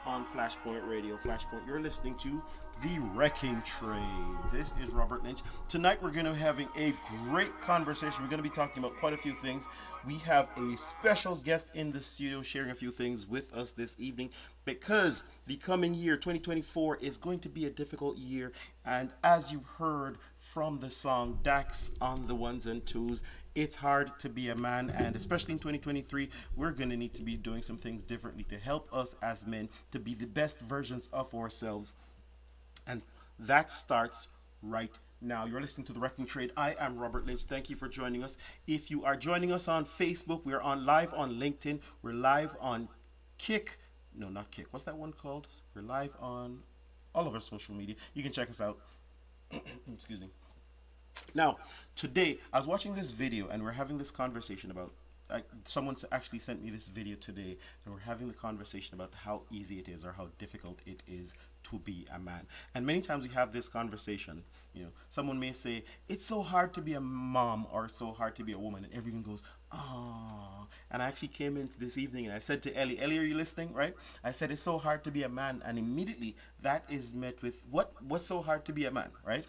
on Flashpoint Radio. Flashpoint, you're listening to The Wrecking Train. This is Robert Lynch. Tonight we're going to be having a great conversation. We're going to be talking about quite a few things. We have a special guest in the studio sharing a few things with us this evening because the coming year, 2024, is going to be a difficult year. And as you've heard from the song Dax on the ones and twos, it's hard to be a man, and especially in 2023 we're going to need to be doing some things differently to help us as men to be the best versions of ourselves, and that starts right now. You're listening to The Wrecking Trade. I am Robert Lynch. Thank you for joining us. If you are joining us on Facebook, we're on live on LinkedIn, we're live on Kick, no, not Kick, what's that one called? We're live on all of our social media. You can check us out. Excuse me. Now, today I was watching this video and we're having this conversation about. Someone actually sent me this video today, and we're having the conversation about how easy it is or how difficult it is to be a man. And many times we have this conversation. You know, someone may say it's so hard to be a mom or so hard to be a woman, and everyone goes, "Oh." And I actually came in this evening and I said to Ellie, "Are you listening?" Right? I said it's so hard to be a man, and immediately that is met with what's so hard to be a man, right?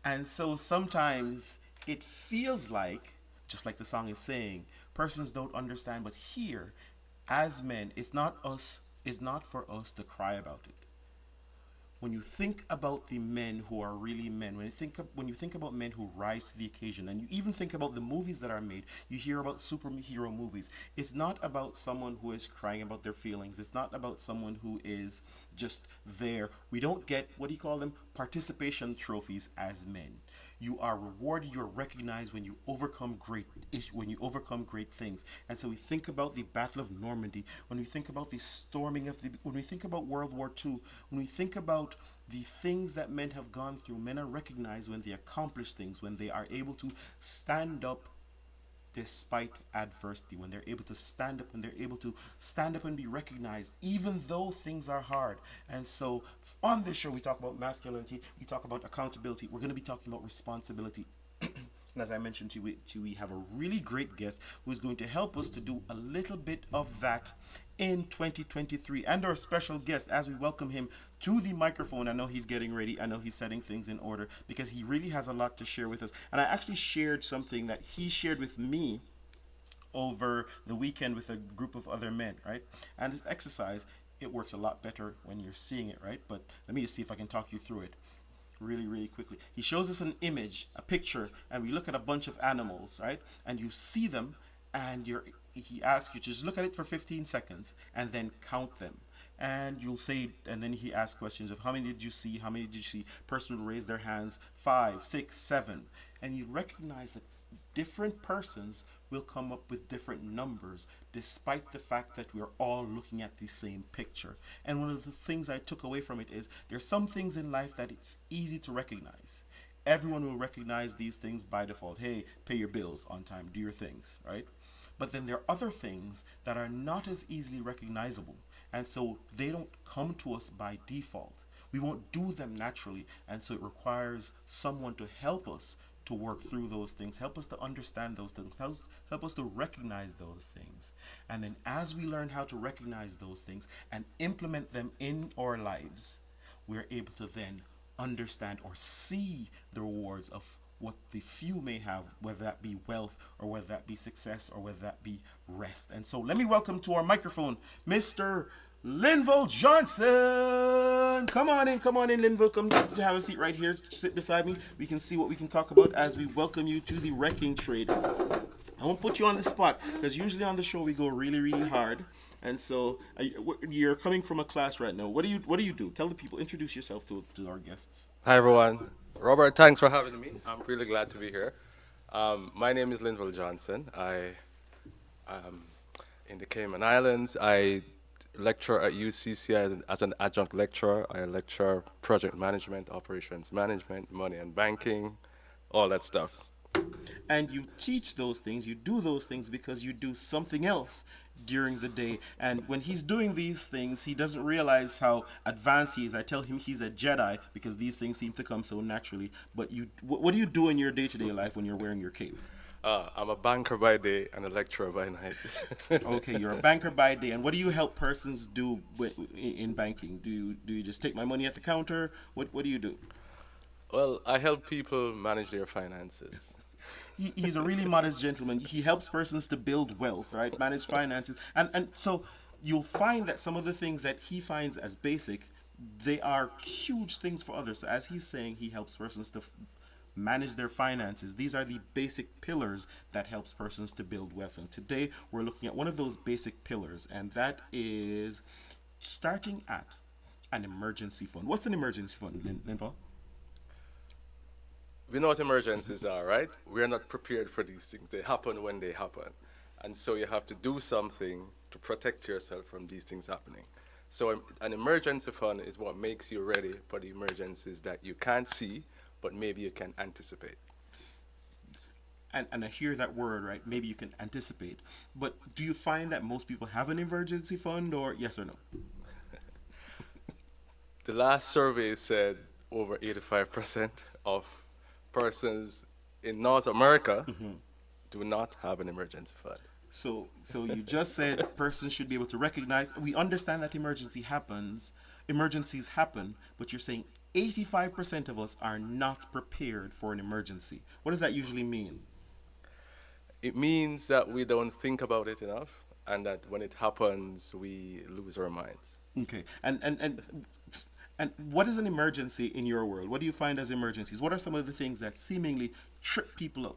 And so sometimes it feels like, just like the song is saying, persons don't understand, but here, as men, it's not for us to cry about it. When you think about the men who are really men, when you think about men who rise to the occasion, and you even think about the movies that are made, you hear about superhero movies. It's not about someone who is crying about their feelings. It's not about someone who is just there. We don't get, what do you call them, participation trophies as men. You are rewarded, you're recognized when you overcome great things. And so we think about the Battle of Normandy, when we think about the storming of when we think about World War II, when we think about the things that men have gone through, men are recognized when they accomplish things, when they are able to stand up despite adversity, when they're able to stand up, and be recognized even though things are hard. And so on this show we talk about masculinity, we talk about accountability, we're going to be talking about responsibility. And as I mentioned to you, we have a really great guest who is going to help us to do a little bit of that in 2023. And our special guest, as we welcome him to the microphone, I know he's getting ready, I know he's setting things in order, because he really has a lot to share with us. And I actually shared something that he shared with me over the weekend with a group of other men, right? And this exercise, it works a lot better when you're seeing it, right? But let me just see if I can talk you through it really quickly. He shows us an image, a picture, and we look at a bunch of animals, right? And you see them, and he asks you to just look at it for 15 seconds and then count them. And you'll say, and then he asks questions of how many did you see, person will raise their hands, 5, 6, 7, and you recognize that different persons will come up with different numbers despite the fact that we're all looking at the same picture. And one of the things I took away from it is there's some things in life that it's easy to recognize. Everyone will recognize these things by default. Hey, pay your bills on time, do your things, right? But then there are other things that are not as easily recognizable, and so they don't come to us by default. We won't do them naturally, and so it requires someone to help us to work through those things, help us to understand those things, help us to recognize those things. And then as we learn how to recognize those things and implement them in our lives, we're able to then understand or see the rewards of what the few may have, whether that be wealth or whether that be success or whether that be rest. And so let me welcome to our microphone Mr. Linval Johnson. Come on in, Linval. Come to have a seat right here. Sit beside me. We can see what we can talk about as we welcome you to the Wrecking Trade. I won't put you on the spot because usually on the show we go really hard. And so you're coming from a class right now. What do you do? Tell the people. Introduce yourself to our guests. Hi everyone. Robert, thanks for having me. I'm really glad to be here. My name is Linval Johnson. I am in the Cayman Islands. I lecture at UCC as an adjunct lecturer. I lecture project management, operations management, money and banking, all that stuff. And you teach those things, you do those things because you do something else during the day. And when he's doing these things, he doesn't realize how advanced he is. I tell him he's a Jedi because these things seem to come so naturally. But what do you do in your day-to-day life when you're wearing your cape? I'm a banker by day and a lecturer by night. Okay, you're a banker by day, and what do you help persons do in banking? Do you just take my money at the counter? What do you do? Well, I help people manage their finances. He's a really modest gentleman. He helps persons to build wealth, right? Manage finances, and so you'll find that some of the things that he finds as basic, they are huge things for others. So as he's saying, he helps persons to manage their finances. These are the basic pillars that helps persons to build wealth. And today we're looking at one of those basic pillars, and that is starting at an emergency fund. What's an emergency fund, Linval? We know what emergencies are, right? We're not prepared for these things. They happen when they happen. And so you have to do something to protect yourself from these things happening. So an emergency fund is what makes you ready for the emergencies that you can't see, but maybe you can anticipate. And I hear that word, right? Maybe you can anticipate. But do you find that most people have an emergency fund, or yes or no? The last survey said over 85% of persons in North America do not have an emergency fund. So you just said persons should be able to recognize. We understand that emergencies happen, but you're saying 85% of us are not prepared for an emergency. What does that usually mean? It means that we don't think about it enough, and that when it happens, we lose our minds. Okay. And what is an emergency in your world? What do you find as emergencies? What are some of the things that seemingly trip people up?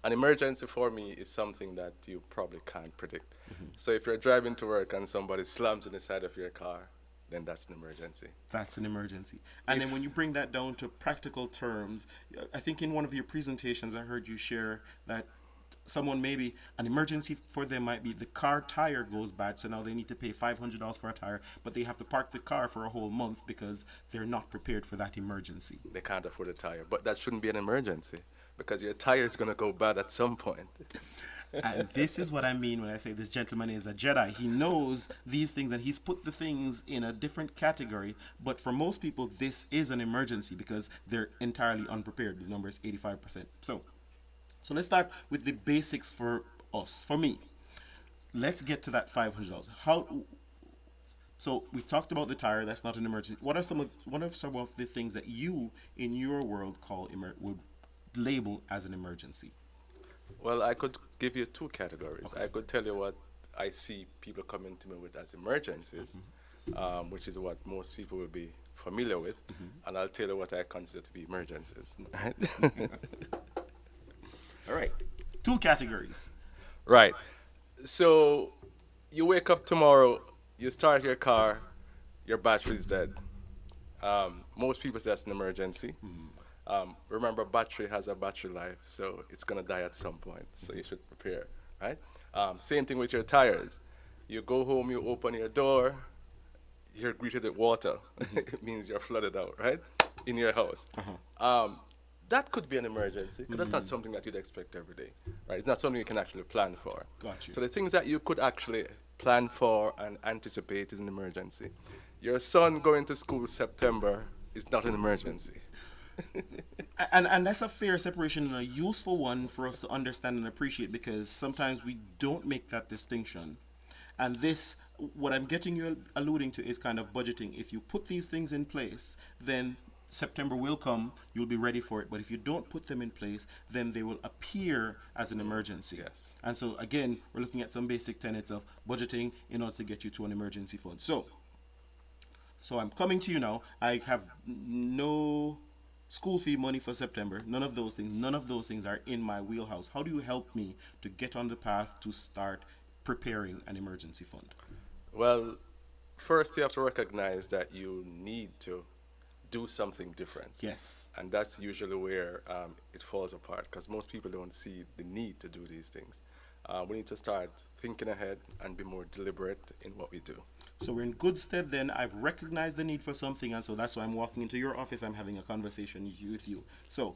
An emergency for me is something that you probably can't predict. So if you're driving to work and somebody slams in the side of your car, then that's an emergency. That's an emergency. And then when you bring that down to practical terms, I think in one of your presentations I heard you share that someone, maybe an emergency for them might be the car tire goes bad, so now they need to pay $500 for a tire, but they have to park the car for a whole month because they're not prepared for that emergency. They can't afford a tire, but that shouldn't be an emergency because your tire is going to go bad at some point. And this is what I mean when I say this gentleman is a Jedi. He knows these things and he's put the things in a different category. But for most people, this is an emergency because they're entirely unprepared. The number is 85%. So let's start with the basics for us, for me. Let's get to that $500. So we talked about the tire. That's not an emergency. What are some of the things that you in your world would label as an emergency? Well, I could give you two categories. Okay. I could tell you what I see people coming to me with as emergencies, which is what most people will be familiar with, and I'll tell you what I consider to be emergencies. All right. Two categories. Right. So you wake up tomorrow, you start your car, your battery's dead. Most people say that's an emergency. Remember, battery has a battery life, so it's going to die at some point, so you should prepare, right? Same thing with your tires. You go home, you open your door, you're greeted with water. It means you're flooded out, right? In your house. That could be an emergency, because that's not something that you'd expect every day, right? It's not something you can actually plan for. Got you. So the things that you could actually plan for and anticipate is an emergency. Your son going to school September is not an emergency. and that's a fair separation and a useful one for us to understand and appreciate, because sometimes we don't make that distinction. And this, what I'm getting you alluding to, is kind of budgeting. If you put these things in place, then September will come, you'll be ready for it. But if you don't put them in place, then they will appear as an emergency. Yes. And so again, we're looking at some basic tenets of budgeting in order to get you to an emergency fund. So I'm coming to you now. I have no school fee money for September. None of those things are in my wheelhouse. How do you help me to get on the path to start preparing an emergency fund? Well, first you have to recognize that you need to do something different. Yes. And that's usually where it falls apart, because most people don't see the need to do these things. We need to start thinking ahead and be more deliberate in what we do. So we're in good stead then. I've recognized the need for something, and so that's why I'm walking into your office. I'm having a conversation with you. So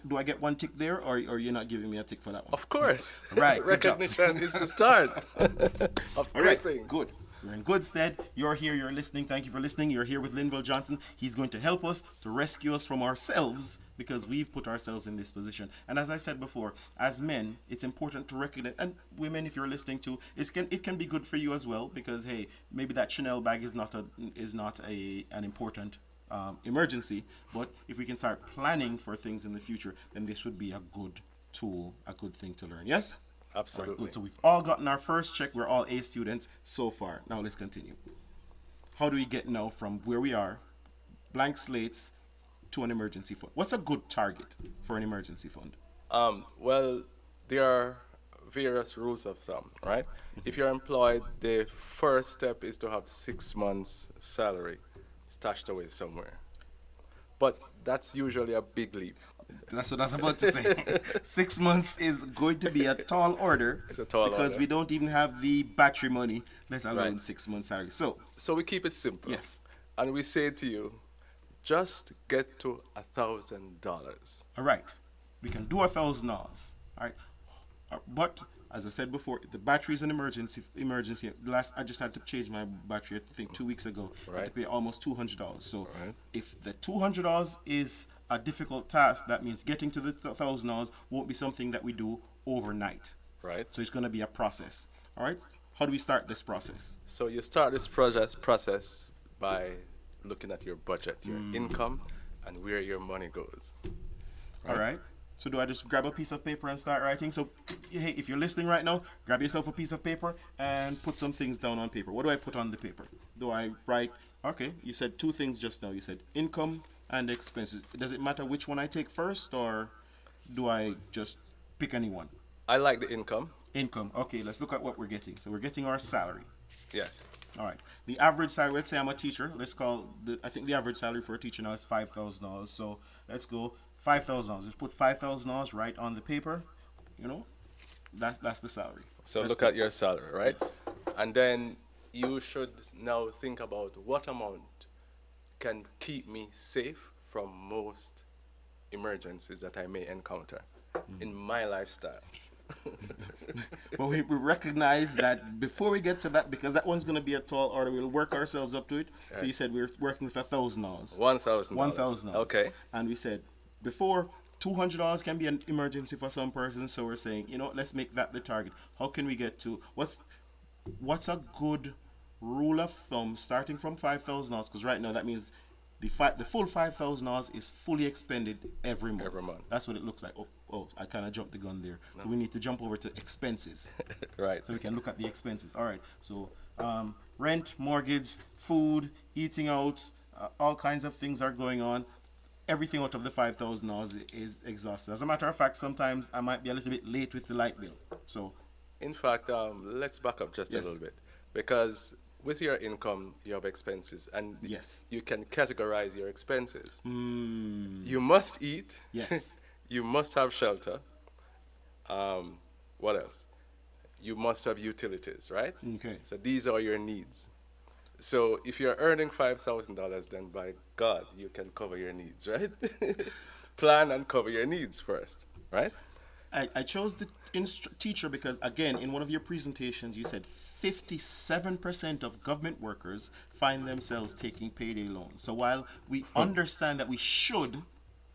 do I get one tick there, or you're not giving me a tick for that one? Of course. Right. Recognition is the start of All right. things. Good. We're in good stead. You're here, you're listening. Thank you for listening. You're here with Linval Johnson. He's going to help us to rescue us from ourselves because we've put ourselves in this position. And as I said before, as men, it's important to recognize, and women, if you're listening to, it can be good for you as well because, hey, maybe that Chanel bag is not an important emergency, but if we can start planning for things in the future, then this would be a good tool, a good thing to learn. Yes? Absolutely. All right, good. So we've all gotten our first check. We're all A students so far. Now let's continue. How do we get now from where we are, blank slates, to an emergency fund? What's a good target for an emergency fund? Well, there are various rules of thumb, right? If you're employed, the first step is to have 6 months' salary stashed away somewhere. But that's usually a big leap. That's what I was about to say. 6 months is going to be a tall order. It's a tall because order. we don't even have the battery money, let alone Right. 6 months salary. So we keep it simple. yes. And we say to you, just get to $1,000. All right, we can do $1,000. All right, but as I said before, the battery is an emergency. I just had to change my battery. I think 2 weeks ago. I had to Right. pay almost $200. So Right. if the $200 is a difficult task, that means getting to the $1,000 won't be something that we do overnight. Right. So it's going to be a process. All right. How do we start this process? So you start this process by looking at your budget, your income, and where your money goes. All right. So do I just grab a piece of paper and start writing? So, hey, if you're listening right now, grab yourself a piece of paper and put some things down on paper. What do I put on the paper? Do I write? Okay, you said two things just now. You said income and expenses. Does it matter which one I take first, or do I just pick any one? I like the income. Income. Okay, let's look at what we're getting. So we're getting our salary. Yes. All right. The average salary, let's say I'm a teacher. I think the average salary for a teacher now is $5,000. So let's go $5,000. Let's put $5,000 right on the paper. You know, that's the salary. So Let's look go. at your salary, right? Yes. And then you should now think about what amount can keep me safe from most emergencies that I may encounter in my lifestyle. But we recognize that before we get to that, because that one's going to be a tall order, we'll work ourselves up to it. So you said we're working with $1,000. $1,000. $1,000. Okay. And we said before $200 can be an emergency for some persons. So we're saying, let's make that the target. How can we get to what's a good rule of thumb starting from $5,000? Because right now that means the full $5,000 is fully expended every month. Every month. That's what it looks like. Oh, I kind of jumped the gun there. So we need to jump over to expenses. Right. So we can look at the expenses. All right. So rent, mortgage, food, eating out, all kinds of things are going on. Everything out of the $5,000 is exhausted. As a matter of fact, sometimes I might be a little bit late with the light bill. So In fact, let's back up just Yes. a little bit, because with your income, you have expenses, and Yes. you can categorize your expenses. Mm. You must eat. Yes. You must have shelter. What else? You must have utilities, right? Okay. So these are your needs. So if you're earning $5,000, then by God, you can cover your needs, right? Plan and cover your needs first, right? I chose the teacher because, again, in one of your presentations, you said 57% of government workers find themselves taking payday loans. So while we understand that we should,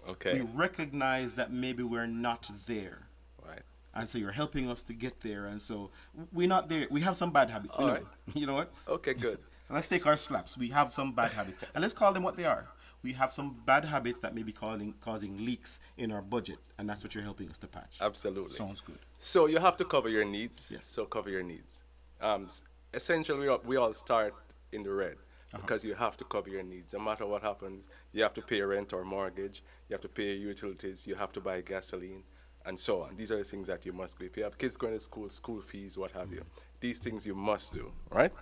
Okay. we recognize that maybe we're not there. Right. And so you're helping us to get there. And so we're not there. We have some bad habits. We All know. right. You know what? Okay, good. So let's take our slaps. We have some bad habits. And let's call them what they are. We have some bad habits that may be causing leaks in our budget. And that's what you're helping us to patch. Absolutely. Sounds good. So you have to cover your needs. Yes. So cover your needs. Essentially, we all start in the red because you have to cover your needs. No matter what happens, you have to pay rent or mortgage. You have to pay your utilities. You have to buy gasoline, and so on. These are the things that you must do. If you have kids going to school, school fees, what have you. These things you must do, right?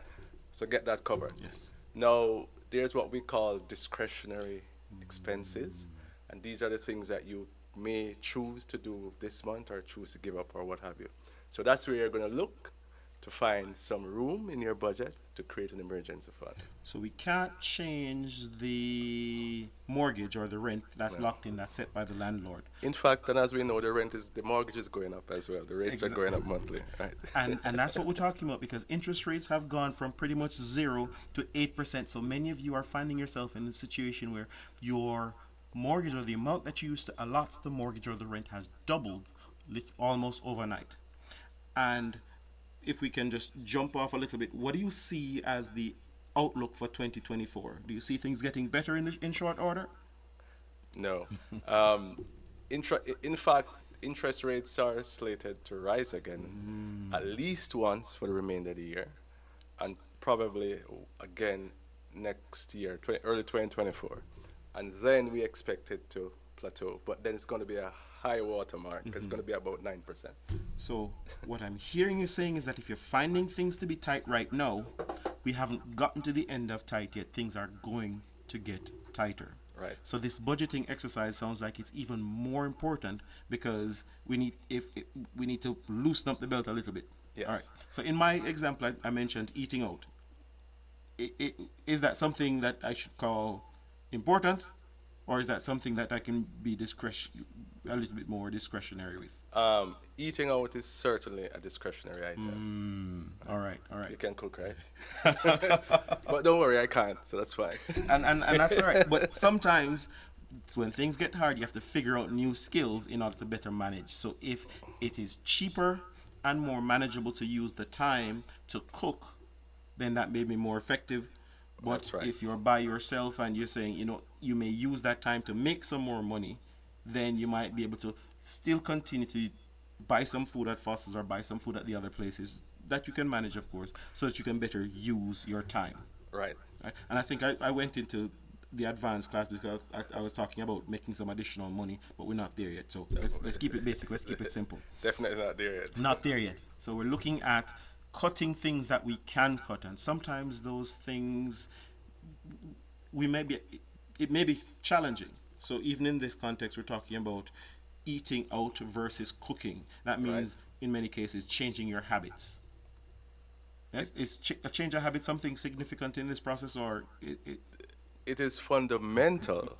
So get that covered. Yes. Now, there's what we call discretionary expenses, and these are the things that you may choose to do this month or choose to give up or what have you. So that's where you're going to look to find some room in your budget to create an emergency fund. So we can't change the mortgage or the rent that's locked in, that's set by the landlord. In fact, and as we know, the mortgage is going up as well. The rates are going up monthly, right? And that's what we're talking about, because interest rates have gone from pretty much 0 to 8%. So many of you are finding yourself in a situation where your mortgage, or the amount that you used to allot to the mortgage or the rent, has doubled almost overnight. And if we can just jump off a little bit, what do you see as the outlook for 2024? Do you see things getting better in short order? No. In fact, interest rates are slated to rise again at least once for the remainder of the year, and probably again next year, early 2024. And then we expect it to plateau, but then it's going to be a high water mark. It's going to be about 9%. So what I'm hearing you saying is that if you're finding things to be tight right now, we haven't gotten to the end of tight yet. Things are going to get tighter. Right. So this budgeting exercise sounds like it's even more important, because we need to loosen up the belt a little bit. Yes. All right. So in my example, I mentioned eating out. Is that something that I should call important, or is that something that I can be a little bit more discretionary with? Eating out is certainly a discretionary item. All right. You can cook, right? But don't worry, I can't, so that's fine. And that's all right. But sometimes when things get hard, you have to figure out new skills in order to better manage. So if it is cheaper and more manageable to use the time to cook, then that may be more effective. But That's right. if you're by yourself and you're saying, you may use that time to make some more money, then you might be able to still continue to buy some food at Foster's or buy some food at the other places that you can manage, of course, so that you can better use your time. Right. And I think I went into the advanced class because I was talking about making some additional money, but we're not there yet. So let's keep it basic. Let's keep it simple. Definitely not there yet. Not there yet. So we're looking at cutting things that we can cut, and sometimes those things it may be challenging. So even in this context, we're talking about eating out versus cooking. That means in many cases changing your habits. Yes? Is a change of habit something significant in this process, or It is fundamental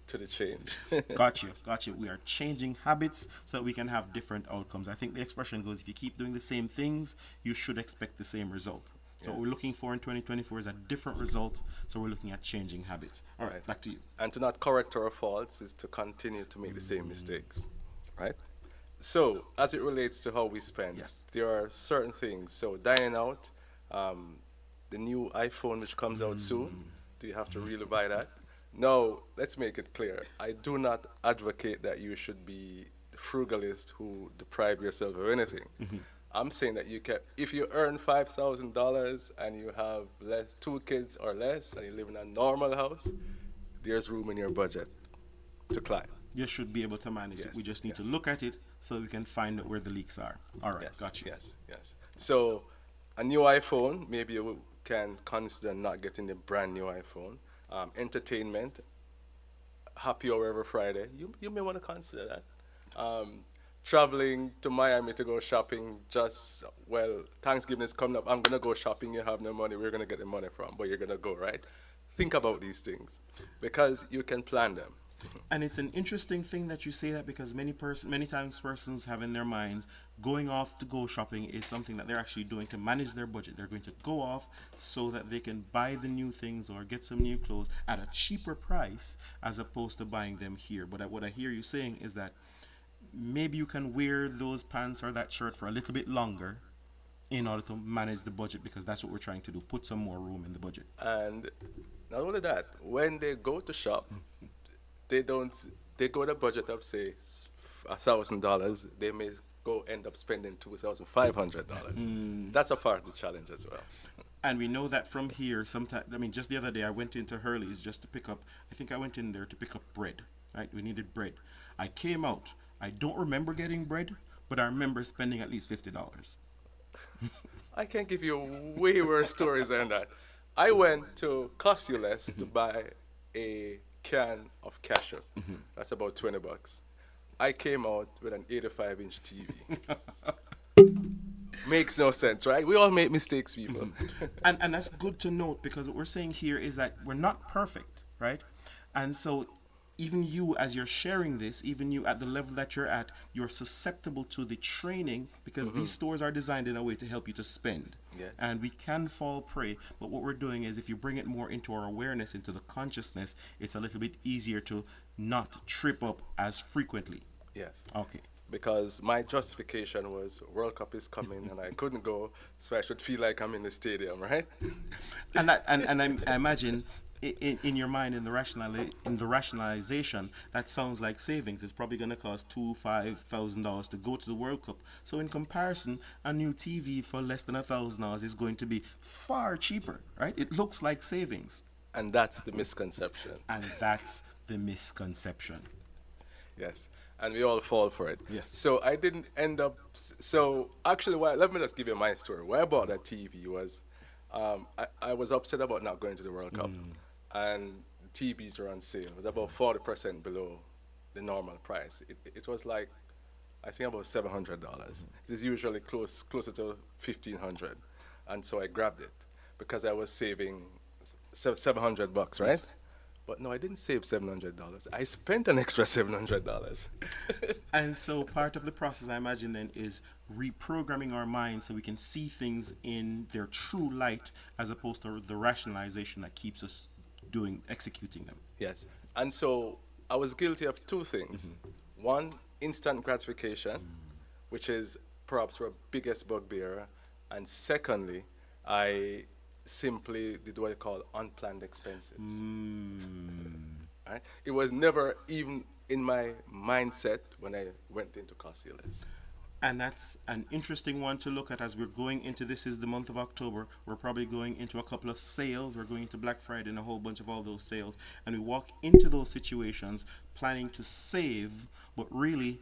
to the change. Got you. We are changing habits so that we can have different outcomes. I think the expression goes, if you keep doing the same things, you should expect the same result. So what we're looking for in 2024 is a different result. So we're looking at changing habits. All right, back to you. And to not correct our faults is to continue to make the same mistakes, right? So as it relates to how we spend, Yes. there are certain things. So dining out, the new iPhone which comes out soon, do you have to really buy that? No, let's make it clear. I do not advocate that you should be the frugalist who deprive yourself of anything. I'm saying that if you earn $5,000 and you have 2 kids or less, and you live in a normal house, there's room in your budget to climb. You should be able to manage it. We just need to look at it so that we can find out where the leaks are. All right, got you. Yes. So a new iPhone, maybe you can consider not getting the brand new iPhone. Entertainment, happy hour every Friday, you may want to consider that. Traveling to Miami to go shopping, Thanksgiving is coming up, I'm going to go shopping, you have no money, we're going to get the money from, but you're going to go, right? Think about these things, because you can plan them. And it's an interesting thing that you say that, because many times persons have in their minds going off to go shopping is something that they're actually doing to manage their budget. They're going to go off so that they can buy the new things or get some new clothes at a cheaper price as opposed to buying them here. But what I hear you saying is that maybe you can wear those pants or that shirt for a little bit longer in order to manage the budget, because that's what we're trying to do, put some more room in the budget. And not only that, when they go to shop, they go with a budget of say $1,000, they may go end up spending $2,500. That's a part of the challenge as well. And we know that from here, sometimes, just the other day I went into Hurley's just to pick up, I think I went in there to pick up bread, right? We needed bread. I came out, I don't remember getting bread, but I remember spending at least $50. I can give you way worse stories than that. I went to Cost You Less to buy a can of cashew. That's about $20. I came out with an 85-inch TV. Makes no sense, right? We all make mistakes, people. And that's good to note, because what we're saying here is that we're not perfect, right? And so even you, as you're sharing this, even you at the level that you're at, you're susceptible to the training, because these stores are designed in a way to help you to spend. Yes. And we can fall prey, but what we're doing is, if you bring it more into our awareness, into the consciousness, it's a little bit easier to not trip up as frequently. Yes. Okay. Because my justification was World Cup is coming and I couldn't go, so I should feel like I'm in the stadium, right? I imagine in your mind, in the rationalization, that sounds like savings. It's probably going to cost $5,000 to go to the World Cup. So in comparison, a new TV for less than $1,000 is going to be far cheaper, right? It looks like savings, And that's the misconception. and that's the misconception. Yes. And we all fall for it. Yes. So I didn't end up. So actually, let me just give you my story. Why I bought that TV was I was upset about not going to the World Cup. And TVs were on sale. It was about 40% below the normal price. It was like, I think about $700. It is usually closer to $1,500. And so I grabbed it because I was saving $700, right? Yes. But no, I didn't save $700. I spent an extra $700. And so part of the process, I imagine, then, is reprogramming our minds so we can see things in their true light, as opposed to the rationalization that keeps us executing them. Yes. And so I was guilty of two things. One, instant gratification, which is perhaps our biggest bugbear. And secondly, I simply did what I call unplanned expenses. Right? It was never even in my mindset when I went into costly list. And that's an interesting one to look at as we're going into, this is the month of October. We're probably going into a couple of sales. We're going into Black Friday and a whole bunch of all those sales. And we walk into those situations planning to save, but really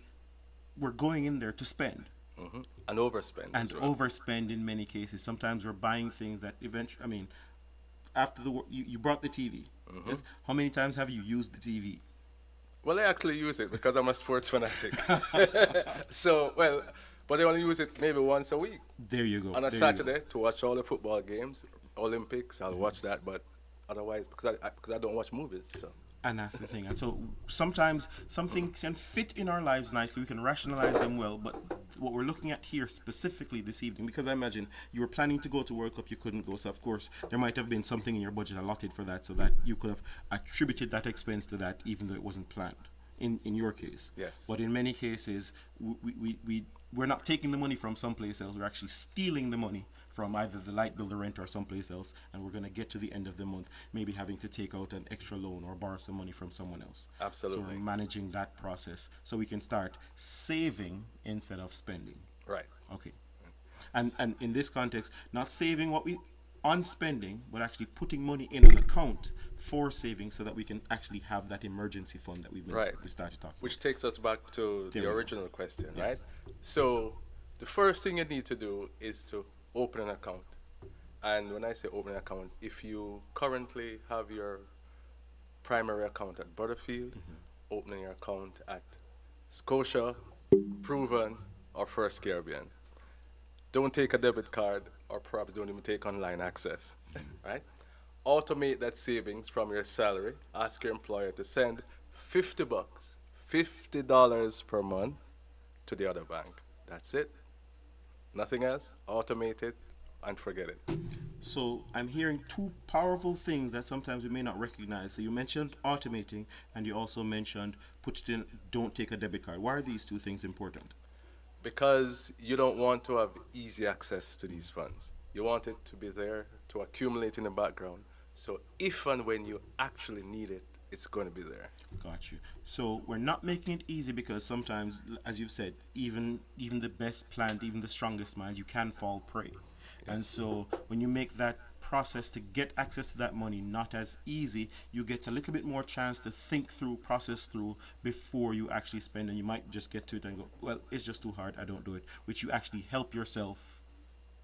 we're going in there to spend. And overspend. And as well. overspend in many cases. Sometimes we're buying things that eventually, I mean, after you brought the TV. Yes? How many times have you used the TV? Well, I actually use it because I'm a sports fanatic. So, but I only use it maybe once a week. There you go. On a There you go. Saturday to watch all the football games, Olympics, I'll watch that. But otherwise, because I don't watch movies. So. And that's the thing. And so sometimes some things can fit in our lives nicely. We can rationalize them well. But what we're looking at here specifically this evening, because I imagine you were planning to go to World Cup, you couldn't go. So of course there might have been something in your budget allotted for that, so that you could have attributed that expense to that, even though it wasn't planned. In your case. Yes. But in many cases, we're not taking the money from someplace else. We're actually stealing the money from either the light bill, the rent, or someplace else, and we're going to get to the end of the month maybe having to take out an extra loan or borrow some money from someone else. Absolutely. So we're managing that process so we can start saving instead of spending. Right. Okay. And in this context, not saving what we on spending, but actually putting money in an account for saving, so that we can actually have that emergency fund that we started talking Which takes us back to There the we go. original question, Yes. right? So the first thing you need to do is to open an account. And when I say open an account, if you currently have your primary account at Butterfield, opening your account at Scotia, Proven, or First Caribbean. Don't take a debit card, or perhaps don't even take online access, right? Automate that savings from your salary. Ask your employer to send $50, $50 per month to the other bank. That's it. Nothing else. Automate it and forget it. So I'm hearing two powerful things that sometimes we may not recognize. So you mentioned automating, and you also mentioned put it in, don't take a debit card. Why are these two things important? Because you don't want to have easy access to these funds. You want it to be there to accumulate in the background. So if and when you actually need it, it's going to be there. Got you. So we're not making it easy, because sometimes, as you've said, even the best planned, even the strongest minds, you can fall prey. And so when you make that process to get access to that money not as easy, you get a little bit more chance to think through, process through before you actually spend, and you might just get to it and go, well, it's just too hard, I don't do it, which you actually help yourself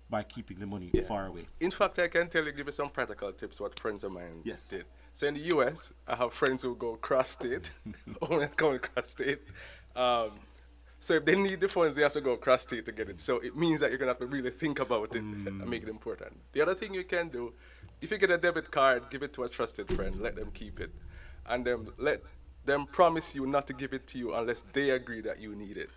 by keeping the money far away. In fact, I can give you some practical tips what friends of mine Yes. did. So in the US, I have friends who go cross-state, own account cross-state. So if they need the funds, they have to go across state to get it. So it means that you're gonna have to really think about it and make it important. The other thing you can do, if you get a debit card, give it to a trusted friend, let them keep it, and then let them promise you not to give it to you unless they agree that you need it.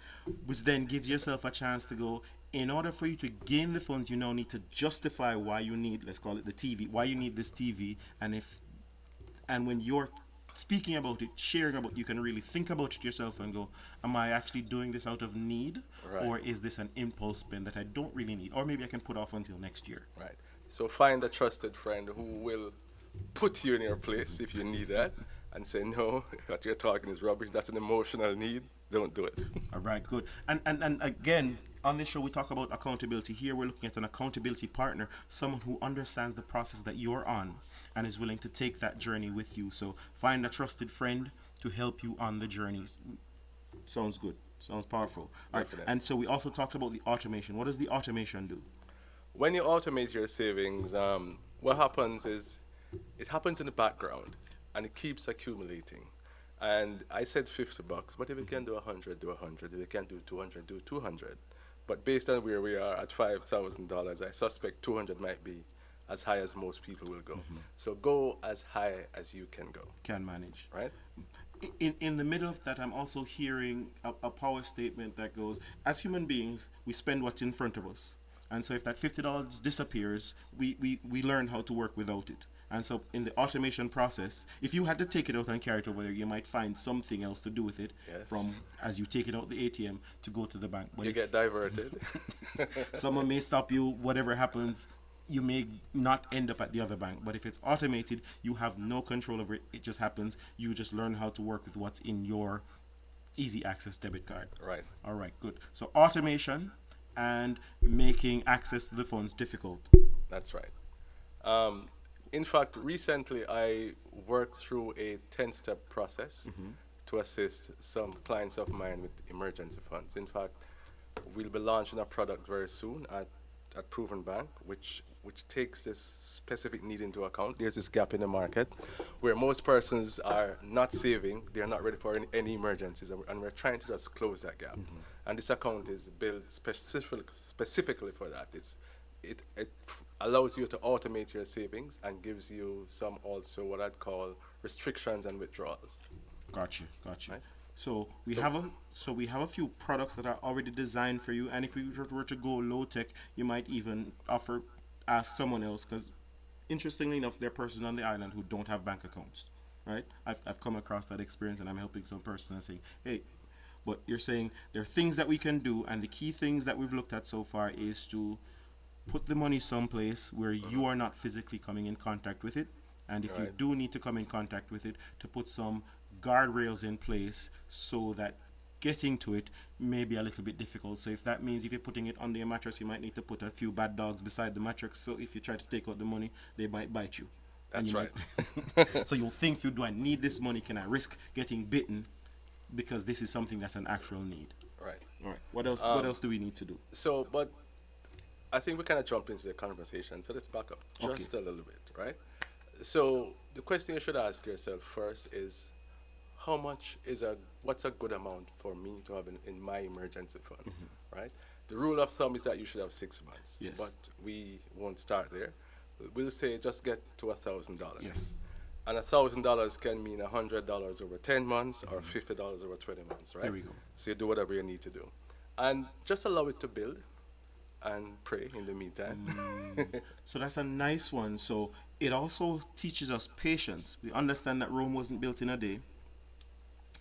Which then gives yourself a chance to go, in order for you to gain the funds, you now need to justify why you need, let's call it the TV, why you need this TV. And when you're speaking about it, sharing about it, you can really think about it yourself and go, am I actually doing this out of need? Right. Or is this an impulse spend that I don't really need? Or maybe I can put off until next year. Right. So find a trusted friend who will put you in your place if you need that, and say, no, what you're talking is rubbish. That's an emotional need. Don't do it. All right, good. And again, on this show, we talk about accountability. Here, we're looking at an accountability partner, someone who understands the process that you're on and is willing to take that journey with you. So find a trusted friend to help you on the journey. Sounds good. Sounds powerful. All right. Definitely. And so we also talked about the automation. What does the automation do? When you automate your savings, what happens is it happens in the background and it keeps accumulating. And I said $50, but if you can do 100, do 100. If you can do 200, do 200. But based on where we are at $5,000, I suspect 200 might be as high as most people will go. So go as high as you can go, Can manage. right? In the middle of that, I'm also hearing a power statement that goes, as human beings, we spend what's in front of us. And so if that $50 disappears, we learn how to work without it. And so in the automation process, if you had to take it out and carry it over there, you might find something else to do with it Yes. from as you take it out the ATM to go to the bank. But You if get diverted. someone may stop you, whatever happens, you may not end up at the other bank. But if it's automated, you have no control over it. It just happens. You just learn how to work with what's in your easy access debit card. Right. All right, good. So automation and making access to the funds difficult. That's right. In fact, recently I worked through a 10-step process to assist some clients of mine with emergency funds. In fact, we'll be launching a product very soon at Proven Bank, which takes this specific need into account. There's this gap in the market where most persons are not saving, they're not ready for any emergencies, and we're trying to just close that gap. And this account is built specifically for that. It allows you to automate your savings and gives you some also what I'd call restrictions and withdrawals. Gotcha. Right. So we have a few products that are already designed for you, and if we were to go low tech, you might even ask someone else, because interestingly enough, there are persons on the island who don't have bank accounts, right? I've come across that experience, and I'm helping some person and saying, hey, but you're saying there are things that we can do, and the key things that we've looked at so far is to put the money someplace where you are not physically coming in contact with it, and if you Right. do need to come in contact with it, to put some guardrails in place so that getting to it may be a little bit difficult. So if that means if you're putting it under your mattress, you might need to put a few bad dogs beside the mattress, so if you try to take out the money, they might bite you. And That's you right. might- so you'll think through, do I need this money? Can I risk getting bitten? Because this is something that's an actual need. Right. All right. What else? What else do we need to do? So, but I think we kind of jump into the conversation. So let's back up Okay. just a little bit, right? So the question you should ask yourself first is, what's a good amount for me to have in my emergency fund, right? The rule of thumb is that you should have 6 months. Yes. But we won't start there. We'll say just get to $1,000. Yes. And $1,000 can mean $100 over 10 months or $50 over 20 months, right? There we go. So you do whatever you need to do. And just allow it to build and pray in the meantime. So that's a nice one. So it also teaches us patience. We understand that Rome wasn't built in a day.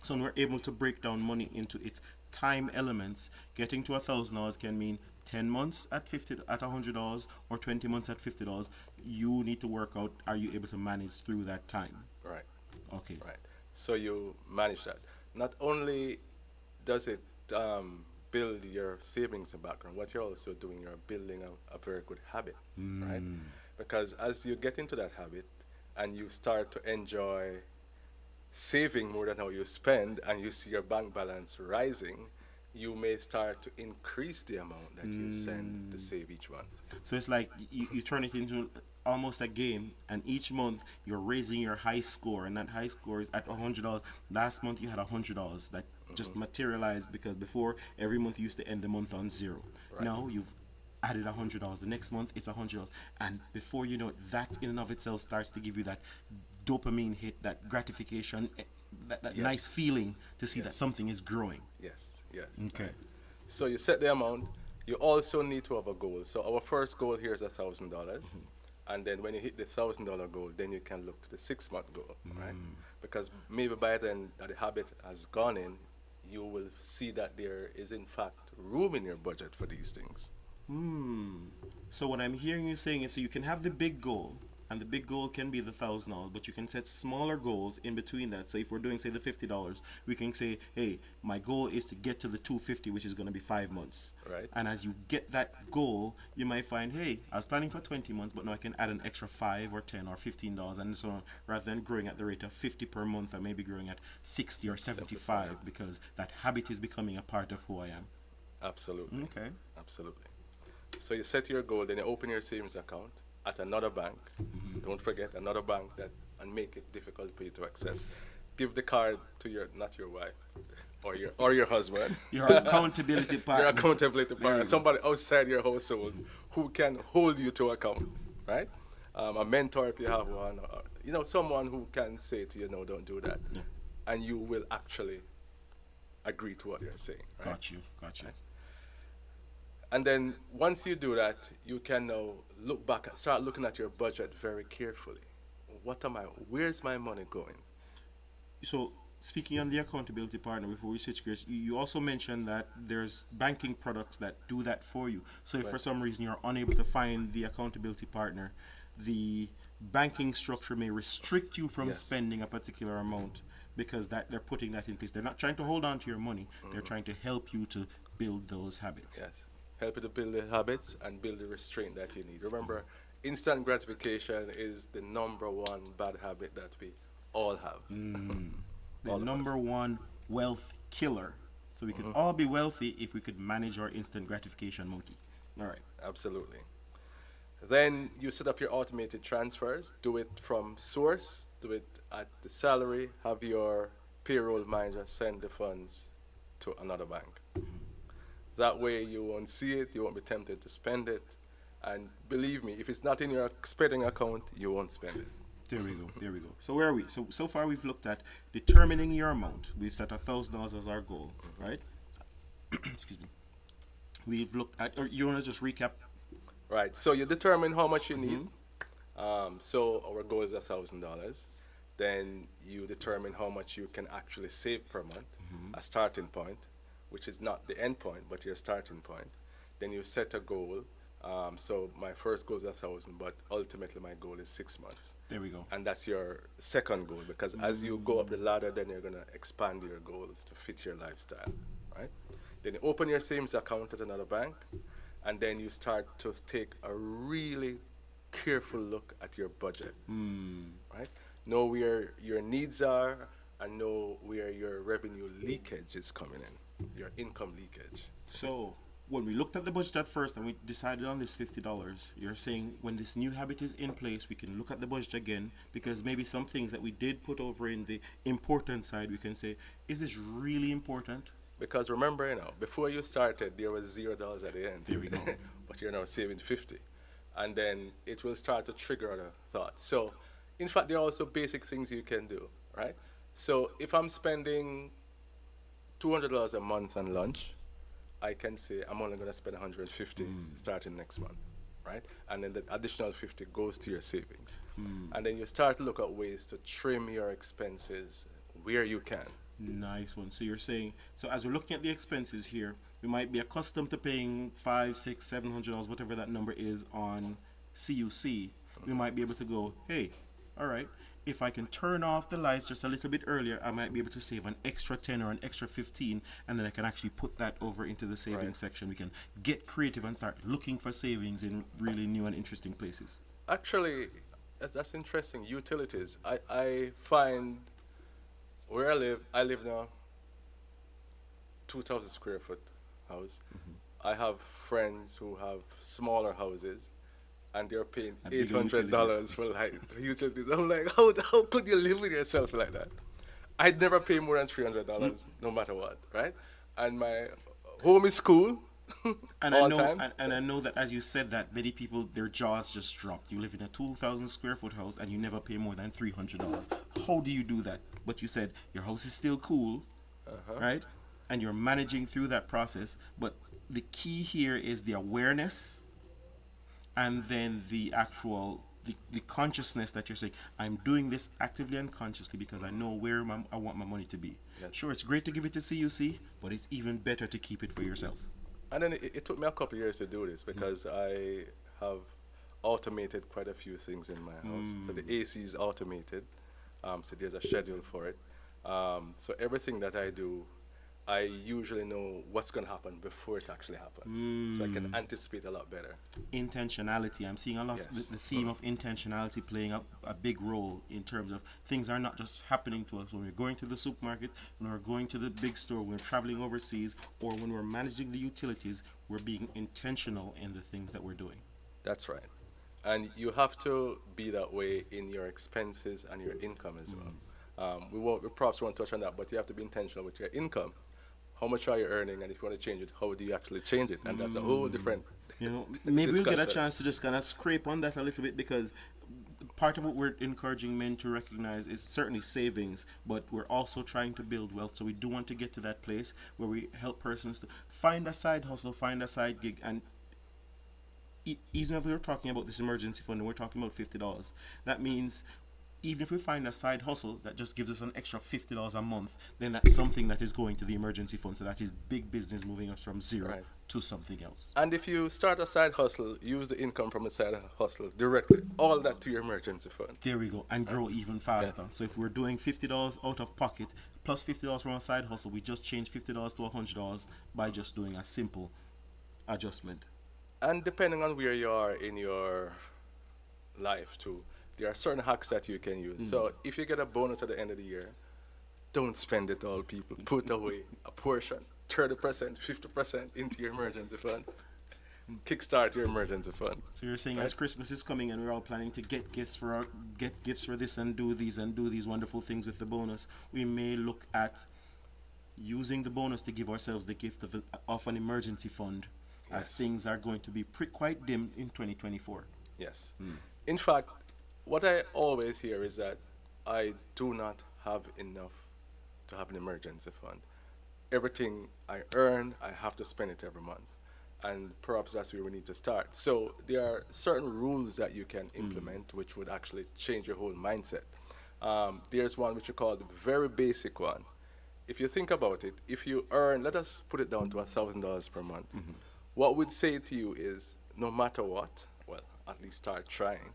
So when we're able to break down money into its time elements, getting to $1,000 can mean 10 months at $100 or 20 months at $50. You need to work out, are you able to manage through that time? Right, Okay. right. So you manage that. Not only does it build your savings and background, what you're also doing, you're building a very good habit, right? Because as you get into that habit and you start to enjoy saving more than how you spend and you see your bank balance rising, you may start to increase the amount that you send to save each month. So it's like you turn it into almost a game, and each month you're raising your high score, and that high score is at $100. Last month you had $100 that just materialized, because before every month you used to end the month on zero. Now you've added $100. The next month it's $100, and before you know it, that in and of itself starts to give you that dopamine hit, that gratification, that nice feeling to see that something is growing. Yes, yes. Okay. So you set the amount. You also need to have a goal. So our first goal here is $1,000, and then when you hit the $1,000 goal, then you can look to the 6-month goal, right? Because maybe by then that the habit has gone in, you will see that there is in fact room in your budget for these things. So what I'm hearing you saying is, so you can have the big goal, and the big goal can be the $1,000, but you can set smaller goals in between that. So if we're doing, say, the $50, we can say, hey, my goal is to get to the $250, which is going to be 5 months. Right. And as you get that goal, you might find, hey, I was planning for 20 months, but now I can add an extra 5 or 10 or $15, and so on, rather than growing at the rate of 50 per month, I may be growing at 60 or 75 because that habit is becoming a part of who I am. Absolutely. Okay. Absolutely. So you set your goal, then you open your savings account at another bank. Don't forget another bank, that and make it difficult for you to access. Give the card to your, not your wife or your husband. Your accountability partner. Your accountability partner, somebody outside your household who can hold you to account, right? A mentor if you have one, or, someone who can say to you, no, don't do that, and you will actually agree to what you're saying. Right? Got you. And then once you do that, you can now start looking at your budget very carefully. Where's my money going? So, speaking on the accountability partner, before we switch gears, you also mentioned that there's banking products that do that for you. So, if for some reason you're unable to find the accountability partner, the banking structure may restrict you from spending a particular amount, because that they're putting that in place. They're not trying to hold on to your money. They're trying to help you to build those habits. Yes. Help you to build the habits and build the restraint that you need. Remember, instant gratification is the number one bad habit that we all have. The number one wealth killer. So we could all be wealthy if we could manage our instant gratification monkey. All right. Absolutely. Then you set up your automated transfers. Do it from source. Do it at the salary. Have your payroll manager send the funds to another bank. That way you won't see it, you won't be tempted to spend it. And believe me, if it's not in your spending account, you won't spend it. There we go. So where are we? So far we've looked at determining your amount. We've set $1,000 as our goal, right? Excuse me. We've looked at, or you want to just recap? Right, so you determine how much you need. So our goal is $1,000. Then you determine how much you can actually save per month, a starting point, which is not the end point, but your starting point. Then you set a goal. So my first goal is 1,000, but ultimately my goal is 6 months. There we go. And that's your second goal, because as you go up the ladder, then you're gonna expand your goals to fit your lifestyle, right? Then you open your savings account at another bank, and then you start to take a really careful look at your budget, right? Know where your needs are, and know where your revenue leakage is coming in, your income leakage. So when we looked at the budget at first and we decided on this $50, you're saying when this new habit is in place, we can look at the budget again, because maybe some things that we did put over in the important side, we can say, is this really important? Because remember, before you started, there was $0 at the end. There we go. But you're now saving 50. And then it will start to trigger other thoughts. So, in fact, there are also basic things you can do, right? So, if I'm spending $200 a month on lunch, I can say I'm only going to spend 150 starting next month, right? And then the additional 50 goes to your savings. And then you start to look at ways to trim your expenses where you can. Nice one. So you're saying, so as we're looking at the expenses here, we might be accustomed to paying $500, $600, $700, whatever that number is on CUC. We might be able to go, hey, all right, if I can turn off the lights just a little bit earlier, I might be able to save an extra 10 or an extra 15, and then I can actually put that over into the savings section. We can get creative and start looking for savings in really new and interesting places. Actually, that's interesting. Utilities. I find where I live now, 2,000 square foot house. I have friends who have smaller houses, and they're paying $800 for like utilities. I'm like, how could you live with yourself like that? I'd never pay more than $300 no matter what, right? And my home is cool And I all know, time. and I know that as you said that, many people their jaws just dropped. You live in a 2,000 square foot house and you never pay more than $300. How do you do that? But you said your house is still cool, right? And you're managing through that process. But the key here is the awareness, and then the actual the consciousness that you're saying, I'm doing this actively and consciously because I know where I want my money to be. Yes. Sure, it's great to give it to CUC, but it's even better to keep it for yourself. And then it took me a couple of years to do this because I have automated quite a few things in my house. So the AC is automated, so there's a schedule for it. So everything that I do, I usually know what's going to happen before it actually happens. So I can anticipate a lot better. Intentionality. I'm seeing a lot, Yes. the theme of intentionality playing a big role in terms of things are not just happening to us when we're going to the supermarket, when we're going to the big store, when we're traveling overseas, or when we're managing the utilities. We're being intentional in the things that we're doing. That's right. And you have to be that way in your expenses and your income as well. We perhaps won't touch on that, but you have to be intentional with your income. How much are you earning, and if you want to change it, how do you actually change it? And that's a whole different You know, maybe we'll get a discussion. chance to just kind of scrape on that a little bit, because part of what we're encouraging men to recognize is certainly savings, but we're also trying to build wealth. So we do want to get to that place where we help persons to find a side hustle, find a side gig, and even if we're talking about this emergency fund and we're talking about $50, that means even if we find a side hustle that just gives us an extra $50 a month, then that's something that is going to the emergency fund. So that is big business moving us from zero Right. to something else. And if you start a side hustle, use the income from a side hustle directly, all that to your emergency fund. There we go, and grow even faster. So if we're doing $50 out of pocket plus $50 from a side hustle, we just change $50 to $100 by just doing a simple adjustment. And depending on where you are in your life too, there are certain hacks that you can use. So if you get a bonus at the end of the year, don't spend it all, people. Put away a portion, 30%, 50% into your emergency fund. Kickstart your emergency fund. So you're saying as Christmas is coming and we're all planning to get gifts for this and do these wonderful things with the bonus, we may look at using the bonus to give ourselves the gift of an emergency fund, as Yes. things are going to be quite dim in 2024. Yes. In fact, what I always hear is that I do not have enough to have an emergency fund. Everything I earn, I have to spend it every month. And perhaps that's where we need to start. So there are certain rules that you can implement which would actually change your whole mindset. There's one which you call the very basic one. If you think about it, if you earn, let us put it down to $1,000 per month. What we'd say to you is, no matter what, well, at least start trying.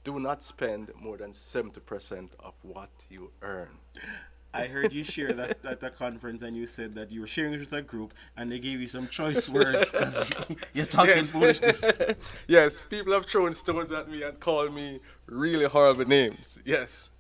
Do not spend more than 70% of what you earn. I heard you share that at the conference, and you said that you were sharing it with a group, and they gave you some choice words because you're talking Yes. foolishness. Yes, people have thrown stones at me and called me really horrible names. Yes.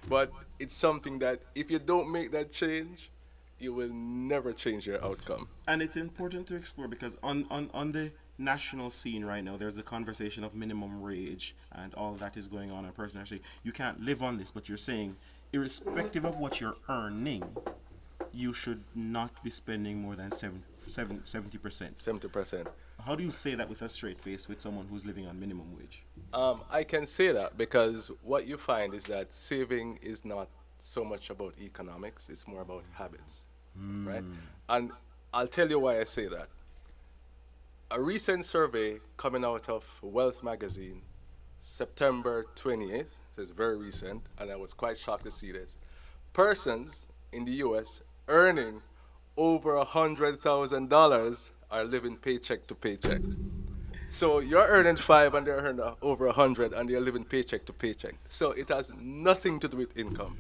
But it's something that if you don't make that change, you will never change your outcome. And it's important to explore, because on the national scene right now, there's the conversation of minimum wage and all that is going on. And personally, actually, you can't live on this, but you're saying, irrespective of what you're earning, you should not be spending more than 70%. 70%. How do you say that with a straight face with someone who's living on minimum wage? I can say that because what you find is that saving is not so much about economics, it's more about habits, right? And I'll tell you why I say that. A recent survey coming out of Wealth magazine, September 28th, so it's very recent, and I was quite shocked to see this. Persons in the US earning over $100,000 are living paycheck to paycheck. So you're earning 5 and they're earning over 100 and they're living paycheck to paycheck. So it has nothing to do with income.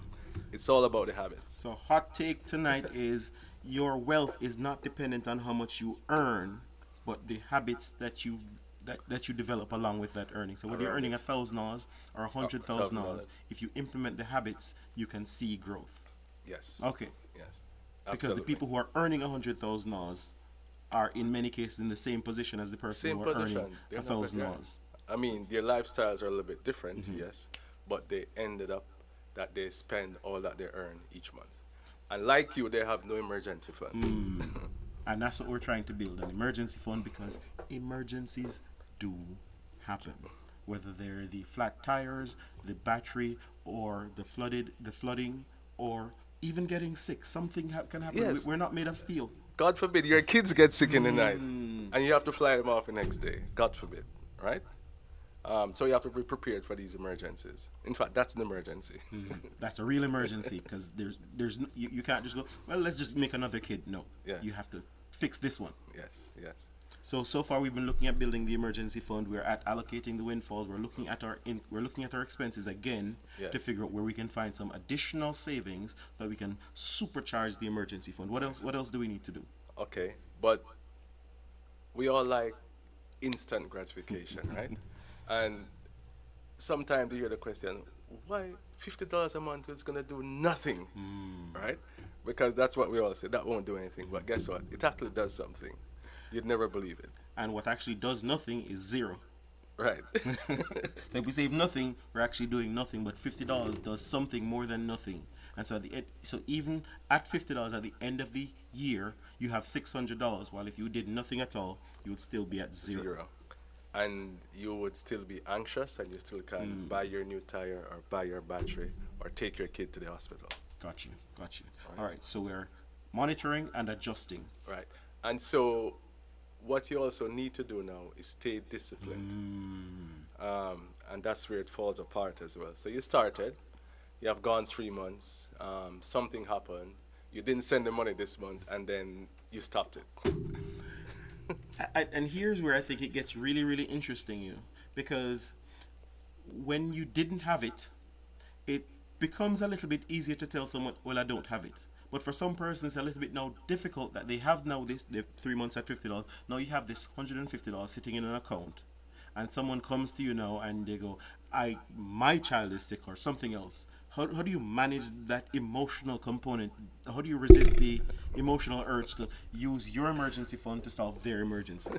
It's all about the habits. So hot take tonight is your wealth is not dependent on how much you earn, but the habits that you develop along with that earning. So whether you're earning $1,000 or $100,000, $1,000. if you implement the habits, you can see growth. Yes. Okay. Yes. Because the people who are earning $100,000 are in many cases in the same position as the person Same who are position. earning They're not, $1,000. I mean, their lifestyles are a little bit different, yes, but they ended up that they spend all that they earn each month. And like you, they have no emergency funds. And that's what we're trying to build, an emergency fund, because emergencies do happen. Whether they're the flat tires, the battery, or the flooding, or even getting sick. Something can happen. Yes. We're not made of steel. God forbid your kids get sick in the night and you have to fly them off the next day. God forbid, right? So you have to be prepared for these emergencies. In fact, that's an emergency. That's a real emergency, because you can't just go, well, let's just make another kid. No, Yeah. you have to fix this one. Yes, yes. So far we've been looking at building the emergency fund. We're at allocating the windfalls. We're looking at our expenses again, Yes. to figure out where we can find some additional savings that we can supercharge the emergency fund. What else do we need to do? Okay, but we all like instant gratification, right? And sometimes you hear the question, why $50 a month is going to do nothing, right? Because that's what we all say, that won't do anything. But guess what? It actually does something. You'd never believe it. And what actually does nothing is zero. Right. So if we save nothing, we're actually doing nothing. But $50 does something more than nothing. And so so even at $50 at the end of the year, you have $600. While if you did nothing at all, you would still be at zero. And you would still be anxious and you still can't buy your new tire or buy your battery or take your kid to the hospital. Got you. All right. So we're monitoring and adjusting. Right. And so what you also need to do now is stay disciplined. And that's where it falls apart as well. So you started, you have gone 3 months, something happened, you didn't send the money this month, and then you stopped it. And here's where I think it gets really, really interesting, because when you didn't have it, it becomes a little bit easier to tell someone, well, I don't have it. But for some persons, it's a little bit now difficult that they have now they've 3 months at $50. Now you have this $150 sitting in an account, and someone comes to you now and they go, my child is sick or something else. How do you manage that emotional component? How do you resist the emotional urge to use your emergency fund to solve their emergency?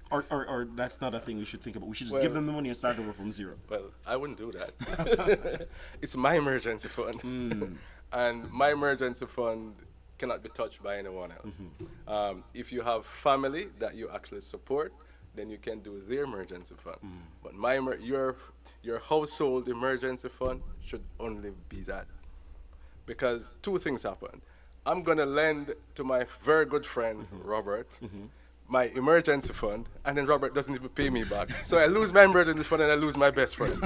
Or that's not a thing we should think about. We should just give them the money and start over from zero. Well, I wouldn't do that. It's my emergency fund. And my emergency fund cannot be touched by anyone else. If you have family that you actually support, then you can do their emergency fund. But your household emergency fund should only be that. Because 2 things happen. I'm going to lend to my very good friend, Robert, my emergency fund, and then Robert doesn't even pay me back. So I lose my emergency fund and I lose my best friend.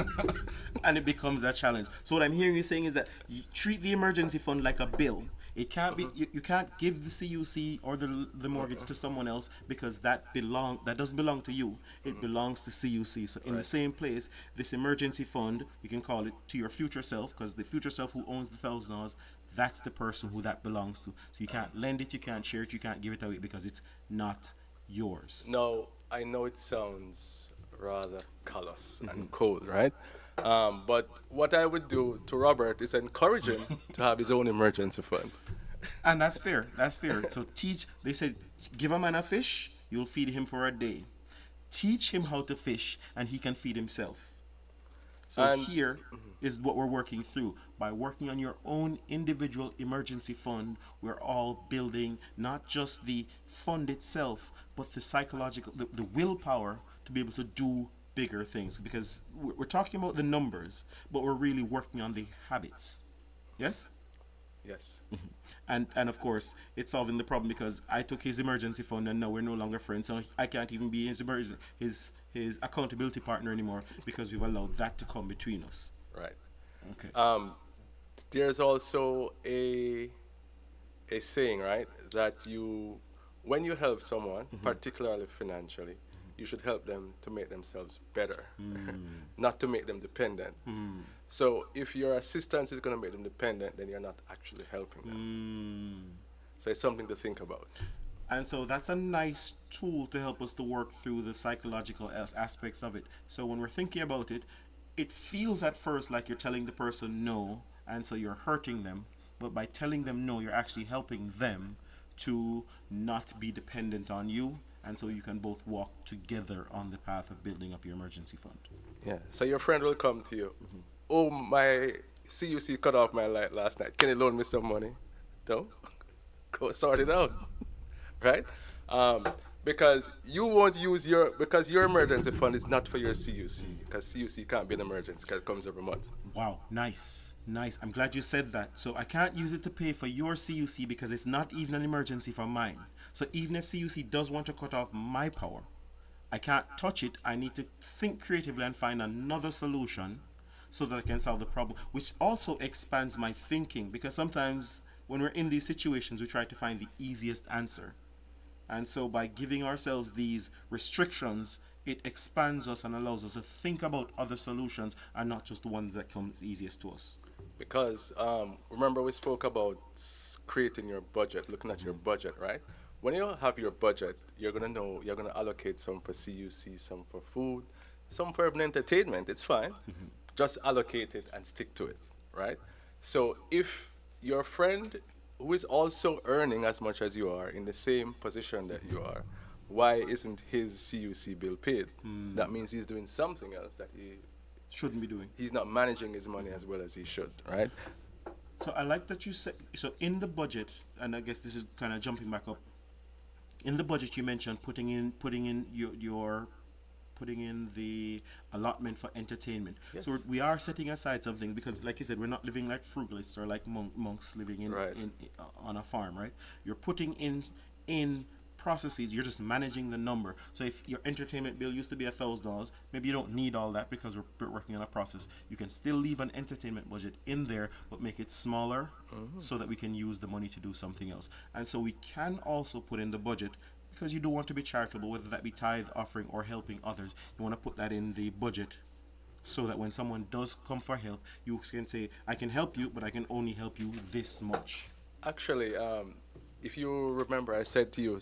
And it becomes a challenge. So what I'm hearing you saying is that you treat the emergency fund like a bill. It can't be. You can't give the CUC or the mortgage to someone else, because that doesn't belong to you. It belongs to CUC. So in the same place, this emergency fund, you can call it to your future self, because the future self who owns the $1,000, that's the person who that belongs to. So you can't lend it, you can't share it, you can't give it away, because it's not yours. Now, I know it sounds rather callous and cold, right? But what I would do to Robert is encourage him to have his own emergency fund. And that's fair. So they said, give a man a fish, you'll feed him for a day. Teach him how to fish, and he can feed himself. So here is what we're working through. By working on your own individual emergency fund, we're all building not just the fund itself, but the psychological, the willpower to be able to do bigger things. Because we're talking about the numbers, but we're really working on the habits. Yes? Yes. And of course, it's solving the problem, because I took his emergency fund and now we're no longer friends. So I can't even be his accountability partner anymore, because we've allowed that to come between us. Right. Okay. There's also a saying, right, that when you help someone, particularly financially, you should help them to make themselves better, not to make them dependent. So if your assistance is going to make them dependent, then you're not actually helping them. So it's something to think about. And so that's a nice tool to help us to work through the psychological aspects of it. So when we're thinking about it, it feels at first like you're telling the person no, and so you're hurting them. But by telling them no, you're actually helping them to not be dependent on you. And so you can both walk together on the path of building up your emergency fund. Yeah. So your friend will come to you. Oh, my CUC cut off my light last night. Can you loan me some money? No. Go sort it out, right? Um, because you won't use because your emergency fund is not for your CUC, because CUC can't be an emergency because it comes every month. Wow, nice, nice. I'm glad you said that. So I can't use it to pay for your CUC because it's not even an emergency for mine. So even if CUC does want to cut off my power, I can't touch it. I need to think creatively and find another solution so that I can solve the problem, which also expands my thinking, because sometimes when we're in these situations, we try to find the easiest answer. And so by giving ourselves these restrictions, it expands us and allows us to think about other solutions and not just the ones that come easiest to us. Because remember we spoke about creating your budget, looking at your budget, right? When you have your budget, you're gonna know you're gonna allocate some for CUC, some for food, some for urban entertainment. It's fine. Just allocate it and stick to it, right? So if your friend who is also earning as much as you are in the same position that you are, why isn't his CUC bill paid? That means he's doing something else that Shouldn't be doing. he's not managing his money as well as he should, right? So I like that you said, so in the budget, and I guess this is kind of jumping back up. In the budget, you mentioned putting in your putting in the allotment for entertainment. Yes. So we are setting aside something because, like you said, we're not living like frugalists or like monks living Right. on a farm, right? You're putting in processes. You're just managing the number. So if your entertainment bill used to be $1,000, maybe you don't need all that because we're working on a process. You can still leave an entertainment budget in there, but make it smaller so that we can use the money to do something else. And so we can also put in the budget, because you do want to be charitable, whether that be tithe, offering, or helping others. You want to put that in the budget so that when someone does come for help, you can say, I can help you, but I can only help you this much. Actually, if you remember, I said to you,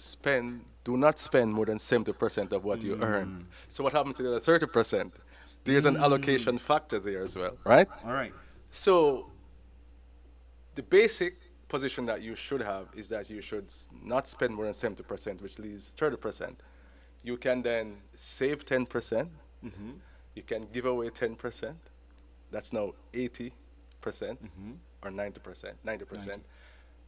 do not spend more than 70% of what you earn. So what happens to the other 30%? There's an allocation factor there as well, right? All right. So the basic position that you should have is that you should not spend more than 70%, which leaves 30%. You can then save 10%. You can give away 10%. That's now 80% or 90%. 90%.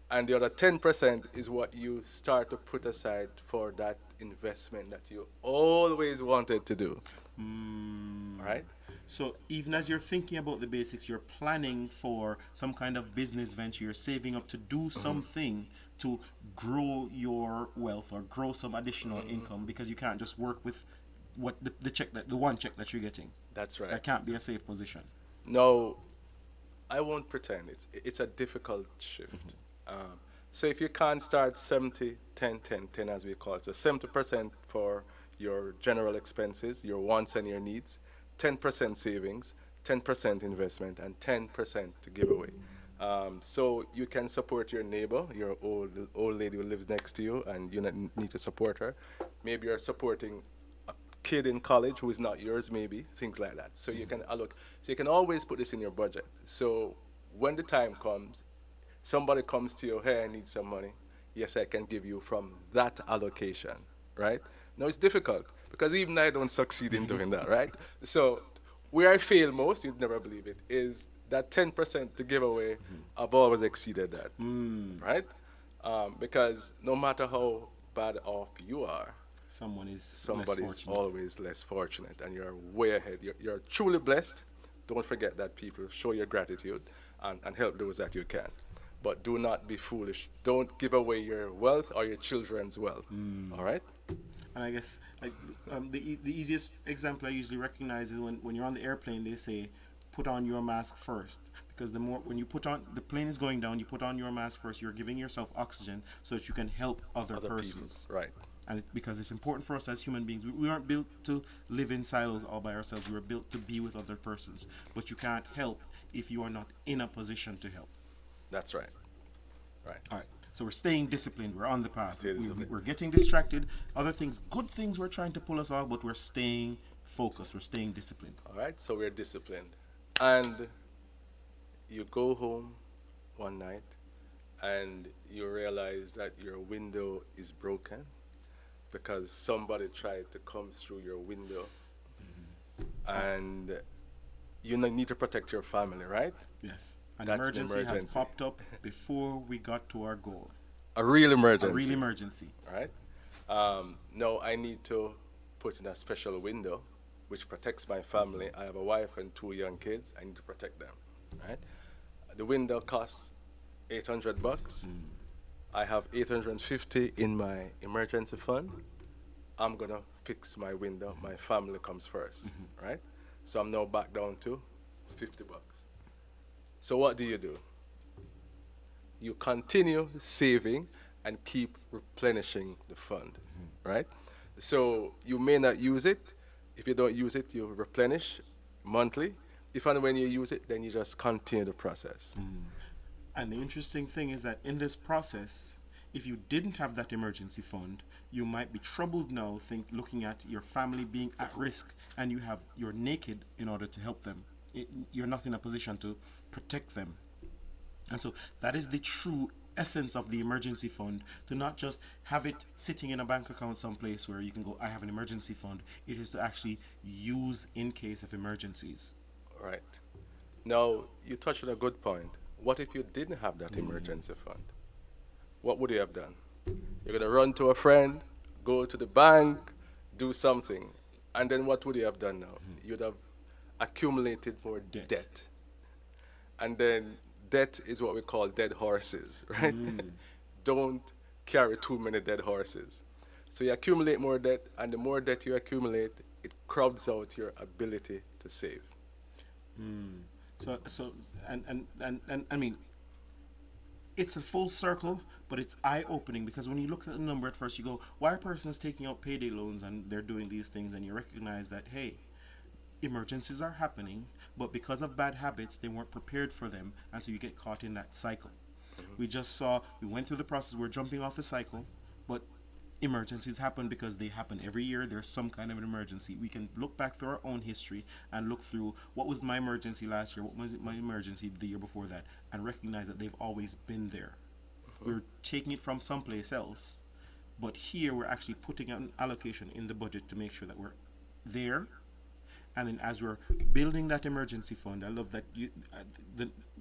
And the other 10% is what you start to put aside for that investment that you always wanted to do. Right? So even as you're thinking about the basics, you're planning for some kind of business venture. You're saving up to do something to grow your wealth or grow some additional income, because you can't just work with what the one check that you're getting. That's right. That can't be a safe position. No, I won't pretend. It's a difficult shift. So if you can't start 70, 10, 10, 10 as we call it, so 70% for your general expenses, your wants and your needs, 10% savings, 10% investment, and 10% to give away. So you can support your neighbor, your old lady who lives next to you, and you need to support her. Maybe you're supporting a kid in college who is not yours, maybe, things like that. So you can so you can always put this in your budget. So when the time comes, somebody comes to you, hey, I need some money. Yes, I can give you from that allocation, right? Now it's difficult because even I don't succeed in doing that, right? So where I fail most, you'd never believe it, is that 10% to give away. I've always exceeded that, right? Because no matter how bad off you are, Somebody's somebody's always less fortunate, and you're way ahead. You're truly blessed. Don't forget that, people. Show your gratitude and help those that you can. But do not be foolish. Don't give away your wealth or your children's wealth. All right? And I guess like the easiest example I usually recognize is when you're on the airplane, they say, put on your mask first, because the more when you put on, the plane is going down, you put on your mask first, you're giving yourself oxygen so that you can help other persons. People. Right. And it's because it's important for us as human beings. We aren't built to live in silos all by ourselves. We were built to be with other persons. But you can't help if you are not in a position to help. That's right. Right. All right. So we're staying disciplined. We're on the path. Stay disciplined. We're getting distracted. Other things, good things, we're trying to pull us off, but we're staying focused. We're staying disciplined. All right. So we're disciplined. And you go home one night and you realize that your window is broken because somebody tried to come through your window and you need to protect your family, right? Yes. An That's an emergency has emergency. popped up before we got to our goal. A real A real emergency, emergency. right? No, I need to put in a special window which protects my family. I have a wife and two young kids. I need to protect them, right? The window costs $800. I have 850 in my emergency fund. I'm gonna fix my window. My family comes 1st, right? So I'm now back down to $50. So what do? You continue saving and keep replenishing the fund, right? So you may not use it. If you don't use it, you replenish monthly. If and when you use it, then you just continue the process. And the interesting thing is that in this process, if you didn't have that emergency fund, you might be troubled now, looking at your family being at risk, and you're naked in order to help them. You're not in a position to protect them. And so that is the true essence of the emergency fund, to not just have it sitting in a bank account someplace where you can go, I have an emergency fund. It is to actually use in case of emergencies. Right. Now, you touched on a good point. What if you didn't have that emergency fund? What would you have done? You're going to run to a friend, go to the bank, do something. And then what would you have done now? You'd have accumulated more Debt. debt. And then debt is what we call dead horses, right? Don't carry too many dead horses. So you accumulate more debt, and the more debt you accumulate, it crowds out your ability to save. So and I mean, it's a full circle, but it's eye opening, because when you look at the number at first, you go, why are persons taking out payday loans and they're doing these things? And you recognize that, hey, emergencies are happening, but because of bad habits, they weren't prepared for them, and so you get caught in that cycle. We went through the process, we're jumping off the cycle, but emergencies happen because they happen every year. There's some kind of an emergency. We can look back through our own history and look through what was my emergency last year, what was my emergency the year before that, and recognize that they've always been there. We're taking it from someplace else, but here we're actually putting an allocation in the budget to make sure that we're there. And then as we're building that emergency fund, I love that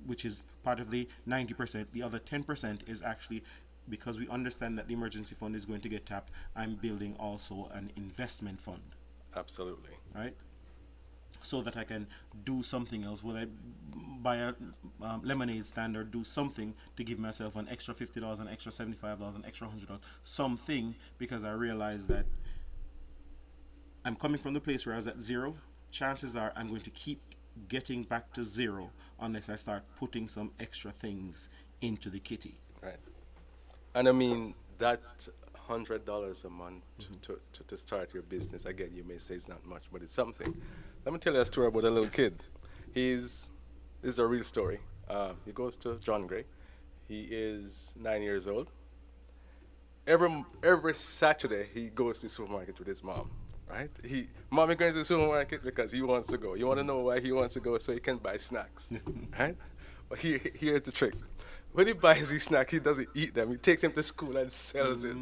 which is part of the 90%. The other 10% is actually, because we understand that the emergency fund is going to get tapped, I'm building also an investment fund, Absolutely. right? So that I can do something else, whether I buy a lemonade stand or do something to give myself an extra $50, an extra $75, an extra $100, something, because I realize that I'm coming from the place where I was at zero. Chances are I'm going to keep getting back to zero unless I start putting some extra things into the kitty. Right. And I mean, that $100 a month to start your business, again, you may say it's not much, but it's something. Let me tell you a story about a little kid. This is a real story. He goes to John Gray. He is 9 years old. Every Saturday, he goes to the supermarket with his mom. Right? Mommy goes to the supermarket because he wants to go. You want to know why he wants to go? So he can buy snacks. Right? But here's the trick. When he buys these snacks, he doesn't eat them. He takes them to school and sells it.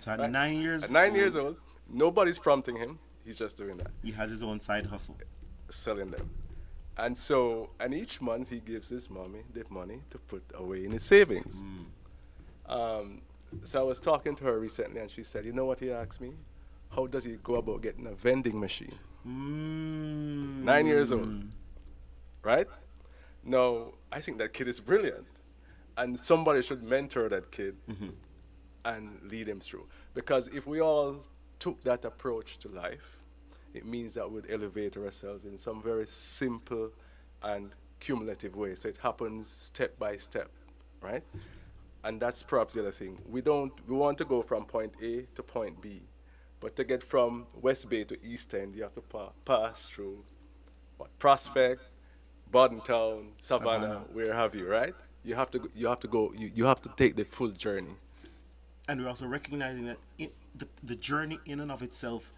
So at Right? 9 years At 9 years old, nobody's prompting him. He's just doing that, he has his own side hustle. selling them. And each month he gives his mommy the money to put away in his savings. So I was talking to her recently, and she said, "You know what?" He asked me, "How does he go about getting a vending machine?" 9 years old, right? Now, I think that kid is brilliant, and somebody should mentor that kid and lead him through. Because if we all took that approach to life, it means that we'd elevate ourselves in some very simple and cumulative way. So it happens step by step, right? And that's perhaps the other thing. We want to go from point A to point B. But to get from West Bay to East End, you have to pass through Prospect, Bordentown, Savannah, where have you, right? You have to take the full journey. And we're also recognizing that the journey in and of itself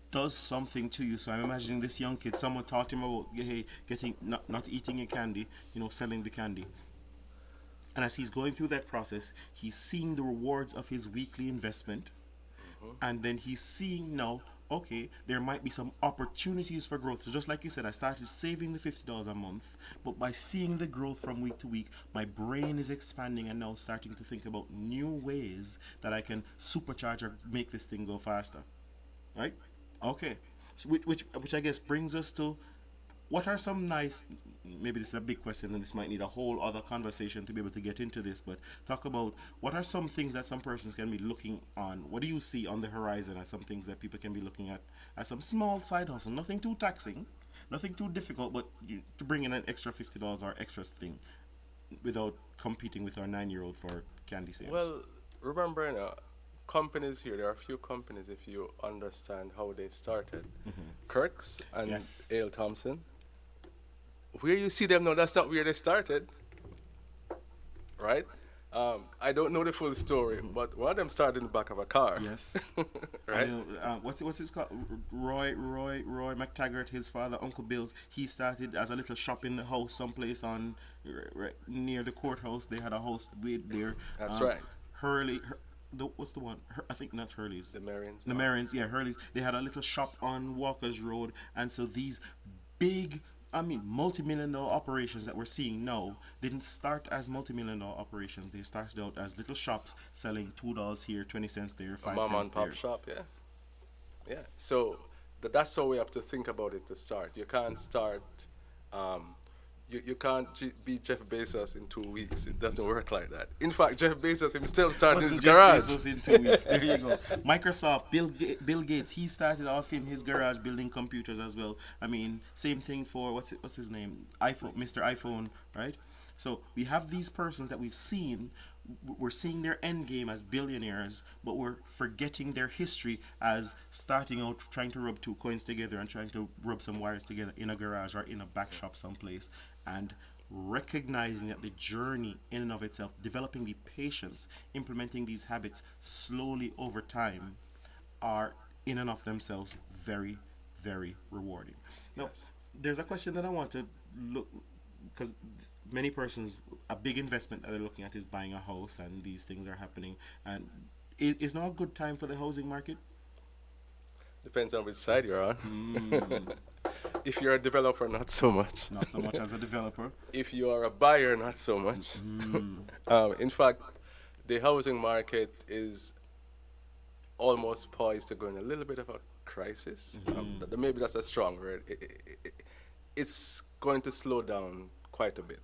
does something to you. So I'm imagining this young kid, someone taught him about, hey, getting not eating a candy, selling the candy. And as he's going through that process, he's seeing the rewards of his weekly investment. And then he's seeing now, okay, there might be some opportunities for growth. So just like you said, I started saving the $50 a month, but by seeing the growth from week to week, my brain is expanding and now starting to think about new ways that I can supercharge or make this thing go faster. Right? Okay. So which I guess brings us to what are some nice, maybe this is a big question and this might need a whole other conversation to be able to get into this, but talk about what are some things that some persons can be looking on. What do you see on the horizon as some things that people can be looking at as some small side hustle, nothing too taxing, nothing too difficult, but to bring in an extra $50 or extra thing without competing with our 9-year-old for candy sales. Well, remember, companies here, there are a few companies, if you understand how they started. Kirk's and Yes. A.L. Thompson. Where you see them now, that's not where they started, right? I don't know the full story, but one of them started in the back of a car. Yes. Right? I know, what's his called? Roy McTaggart, his father, Uncle Bill's. He started as a little shop in the house, someplace on near the courthouse. They had a house with there. That's right. Hurley. What's the one? I think not Hurley's. The Marians. The Marians, yeah, Hurley's. They had a little shop on Walker's Road, and so these big, multi-million dollar operations that we're seeing now didn't start as multi-million dollar operations. They started out as little shops selling $2 here, 20 cents there, 5 Mom cents and pop there. shop, yeah. Yeah. So that's how we have to think about it to start. You can't start. You can't be Jeff Bezos in 2 weeks. It doesn't work like that. In fact, Jeff Bezos himself started in his Jeff garage. Bezos in 2 weeks. There you go. Microsoft, Bill Gates, he started off in his garage building computers as well. Same thing for what's his name? iPhone, Mr. iPhone, right? So we have these persons that we've seen. We're seeing their end game as billionaires, but we're forgetting their history as starting out trying to rub 2 coins together and trying to rub some wires together in a garage or in a back shop someplace, and recognizing that the journey in and of itself, developing the patience, implementing these habits slowly over time, are in and of themselves very, very rewarding. Now, Yes. there's a question that I want to look, because many persons, a big investment that they're looking at is buying a house, and these things are happening. And is now a good time for the housing market? Depends on which side you're on. If you're a developer, not so much. Not so much as a developer. If you are a buyer, not so much. In fact, the housing market is almost poised to go in a little bit of a crisis. Maybe that's a strong word. It's going to slow down quite a bit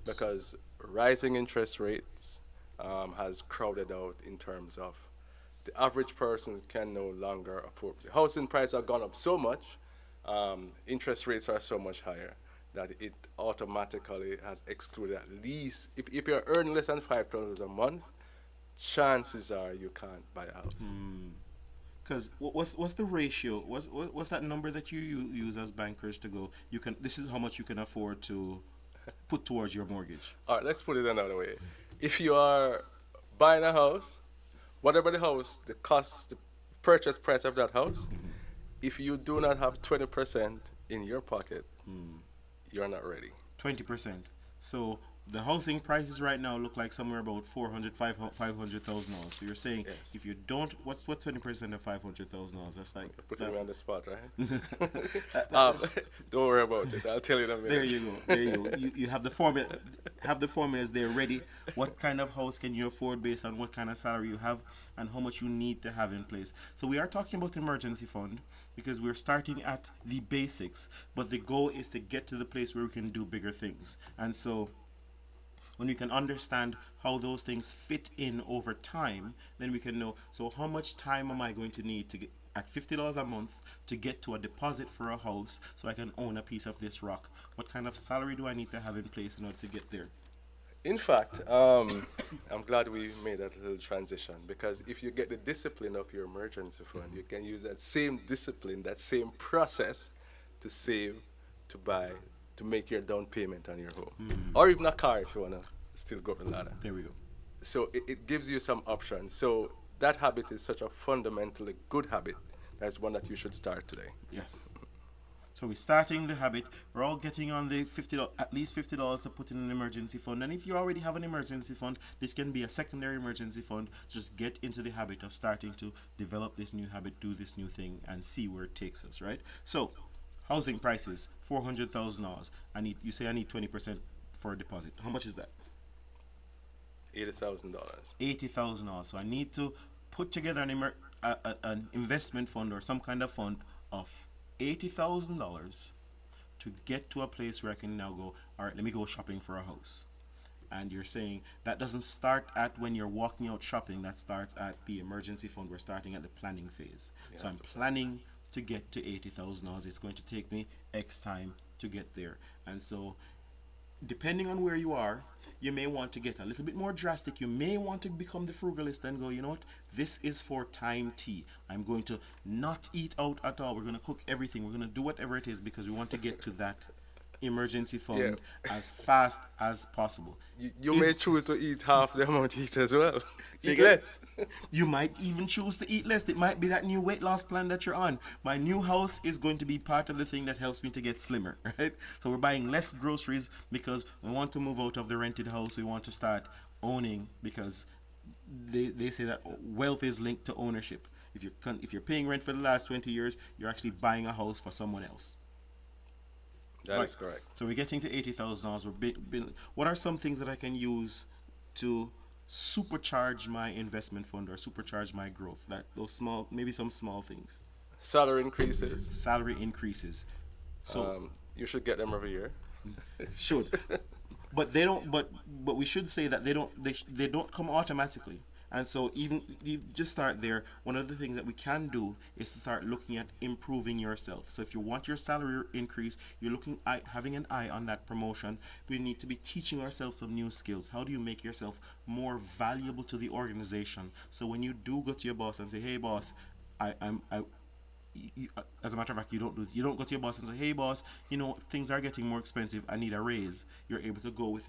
because rising interest rates has crowded out in terms of the average person can no longer afford. Housing prices have gone up so much, interest rates are so much higher that it automatically has excluded at least, if you're earning less than $5,000 a month, chances are you can't buy a house. Because what's the ratio? What's that number that you use as bankers to go? This is how much you can afford to put towards your mortgage. All right, let's put it another way. If you are buying a house, whatever the house, the cost, the purchase price of that house, if you do not have 20% in your pocket, you're not ready. 20%. So the housing prices right now look like somewhere about $500,000. So you're saying Yes. if you don't, what's 20% of $500,000? That's like Putting me on the spot, right? Don't worry about it. I'll tell you in a minute. There you go. There you go. You have the formula. Have the formulas there ready. What kind of house can you afford based on what kind of salary you have and how much you need to have in place? So we are talking about emergency fund because we're starting at the basics, but the goal is to get to the place where we can do bigger things. And so when we can understand how those things fit in over time, then we can know, so how much time am I going to need to get at $50 a month to get to a deposit for a house so I can own a piece of this rock? What kind of salary do I need to have in place in order to get there? In fact, I'm glad we made that little transition because if you get the discipline of your emergency fund, you can use that same discipline, that same process to save, to buy, to make your down payment on your home. Or even a car if you want to still go up the ladder. There we go. So it gives you some options. So that habit is such a fundamentally good habit. That's one that you should start today. Yes. So we're starting the habit. We're all getting on the at least $50 to put in an emergency fund. And if you already have an emergency fund, this can be a secondary emergency fund. Just get into the habit of starting to develop this new habit, do this new thing, and see where it takes us. Right. So, housing prices $400,000. You say I need 20% for a deposit. How much is that? $80,000. $80,000. So I need to put together an investment fund or some kind of fund of $80,000 to get to a place where I can now go, all right, let me go shopping for a house. And you're saying that doesn't start at when you're walking out shopping, that starts at the emergency fund. We're starting at the planning phase. Yeah, so I'm planning to get to $80,000. It's going to take me X time to get there. And so depending on where you are, you may want to get a little bit more drastic. You may want to become the frugalist and go, you know what, this is for time T. I'm going to not eat out at all. We're going to cook everything. We're going to do whatever it is because we want to get to that emergency fund as fast as possible. You may choose to eat half the amount you eat as well. Eat again? less. You might even choose to eat less. It might be that new weight loss plan that you're on. My new house is going to be part of the thing that helps me to get slimmer, right? So we're buying less groceries because we want to move out of the rented house. We want to start owning because they say that wealth is linked to ownership. If you're paying rent for the last 20 years, you're actually buying a house for someone else. That is correct. So we're getting to $80,000. What are some things that I can use to supercharge my investment fund or supercharge my growth? Maybe some small things. Salary increases. Salary increases. So you should get them every year. should, but they don't. But we should say that they don't come automatically. And so even you just start there. One of the things that we can do is to start looking at improving yourself. So if you want your salary increase, you're looking at having an eye on that promotion. We need to be teaching ourselves some new skills. How do you make yourself more valuable to the organization? So when you do go to your boss and say, "Hey, boss, as a matter of fact, you don't do this. You don't go to your boss and say, "Hey, boss, things are getting more expensive. I need a raise." You're able to go with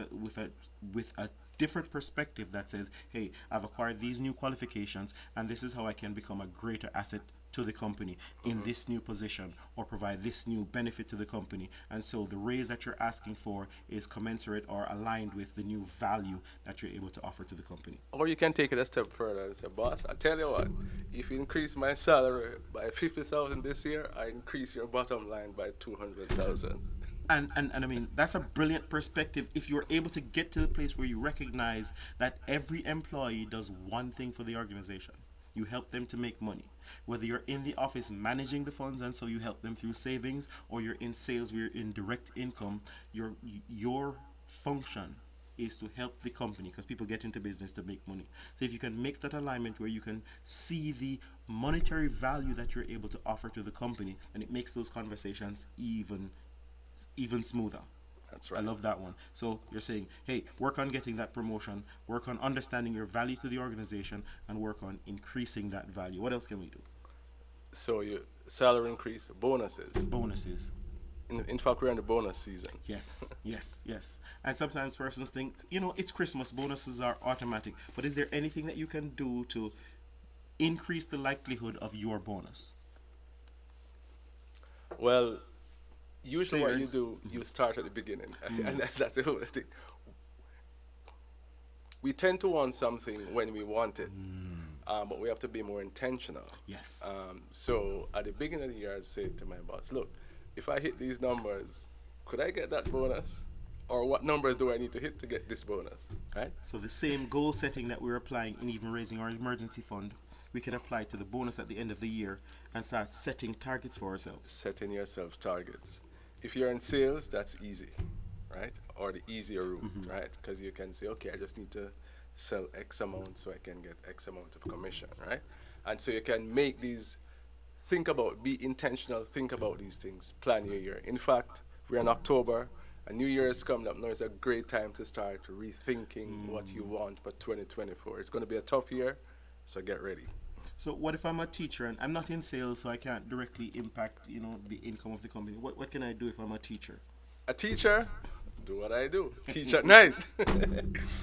a different perspective that says, "Hey, I've acquired these new qualifications, and this is how I can become a greater asset to the company in this new position or provide this new benefit to the company." And so the raise that you're asking for is commensurate or aligned with the new value that you're able to offer to the company. Or you can take it a step further and say, "Boss, I tell you what, if you increase my salary by 50,000 this year, I increase your bottom line by 200,000." And I mean, that's a brilliant perspective if you're able to get to the place where you recognize that every employee does one thing for the organization. You help them to make money. Whether you're in the office managing the funds and so you help them through savings, or you're in sales where you're in direct income, your function is to help the company because people get into business to make money. So if you can make that alignment where you can see the monetary value that you're able to offer to the company, and it makes those conversations even smoother. That's right. I love that one. So you're saying, hey, work on getting that promotion, work on understanding your value to the organization, and work on increasing that value. What else can we do? So your salary increase, bonuses. Bonuses. In fact, we're in the bonus season. Yes, yes. And sometimes persons think, it's Christmas, bonuses are automatic. But is there anything that you can do to increase the likelihood of your bonus? Well, usually what you do, you start at the beginning. And that's the whole thing. We tend to want something when we want it, but we have to be more intentional. Yes. So at the beginning of the year, I'd say to my boss, "Look, if I hit these numbers, could I get that bonus? Or what numbers do I need to hit to get this bonus?" Right? So the same goal setting that we're applying in even raising our emergency fund, we can apply to the bonus at the end of the year and start setting targets for ourselves. Setting yourself targets. If you're in sales, that's easy, right? Or the easier route, right? Because you can say, "Okay, I just need to sell X amount so I can get X amount of commission," right? And so you can make these, be intentional, think about these things, plan your year. In fact, we're in October, and New Year is coming up now. It's a great time to start rethinking what you want for 2024. It's going to be a tough year, so get ready. So what if I'm a teacher and I'm not in sales, so I can't directly impact, the income of the company? What can I do if I'm a teacher? A teacher, do what I do. Teach at night.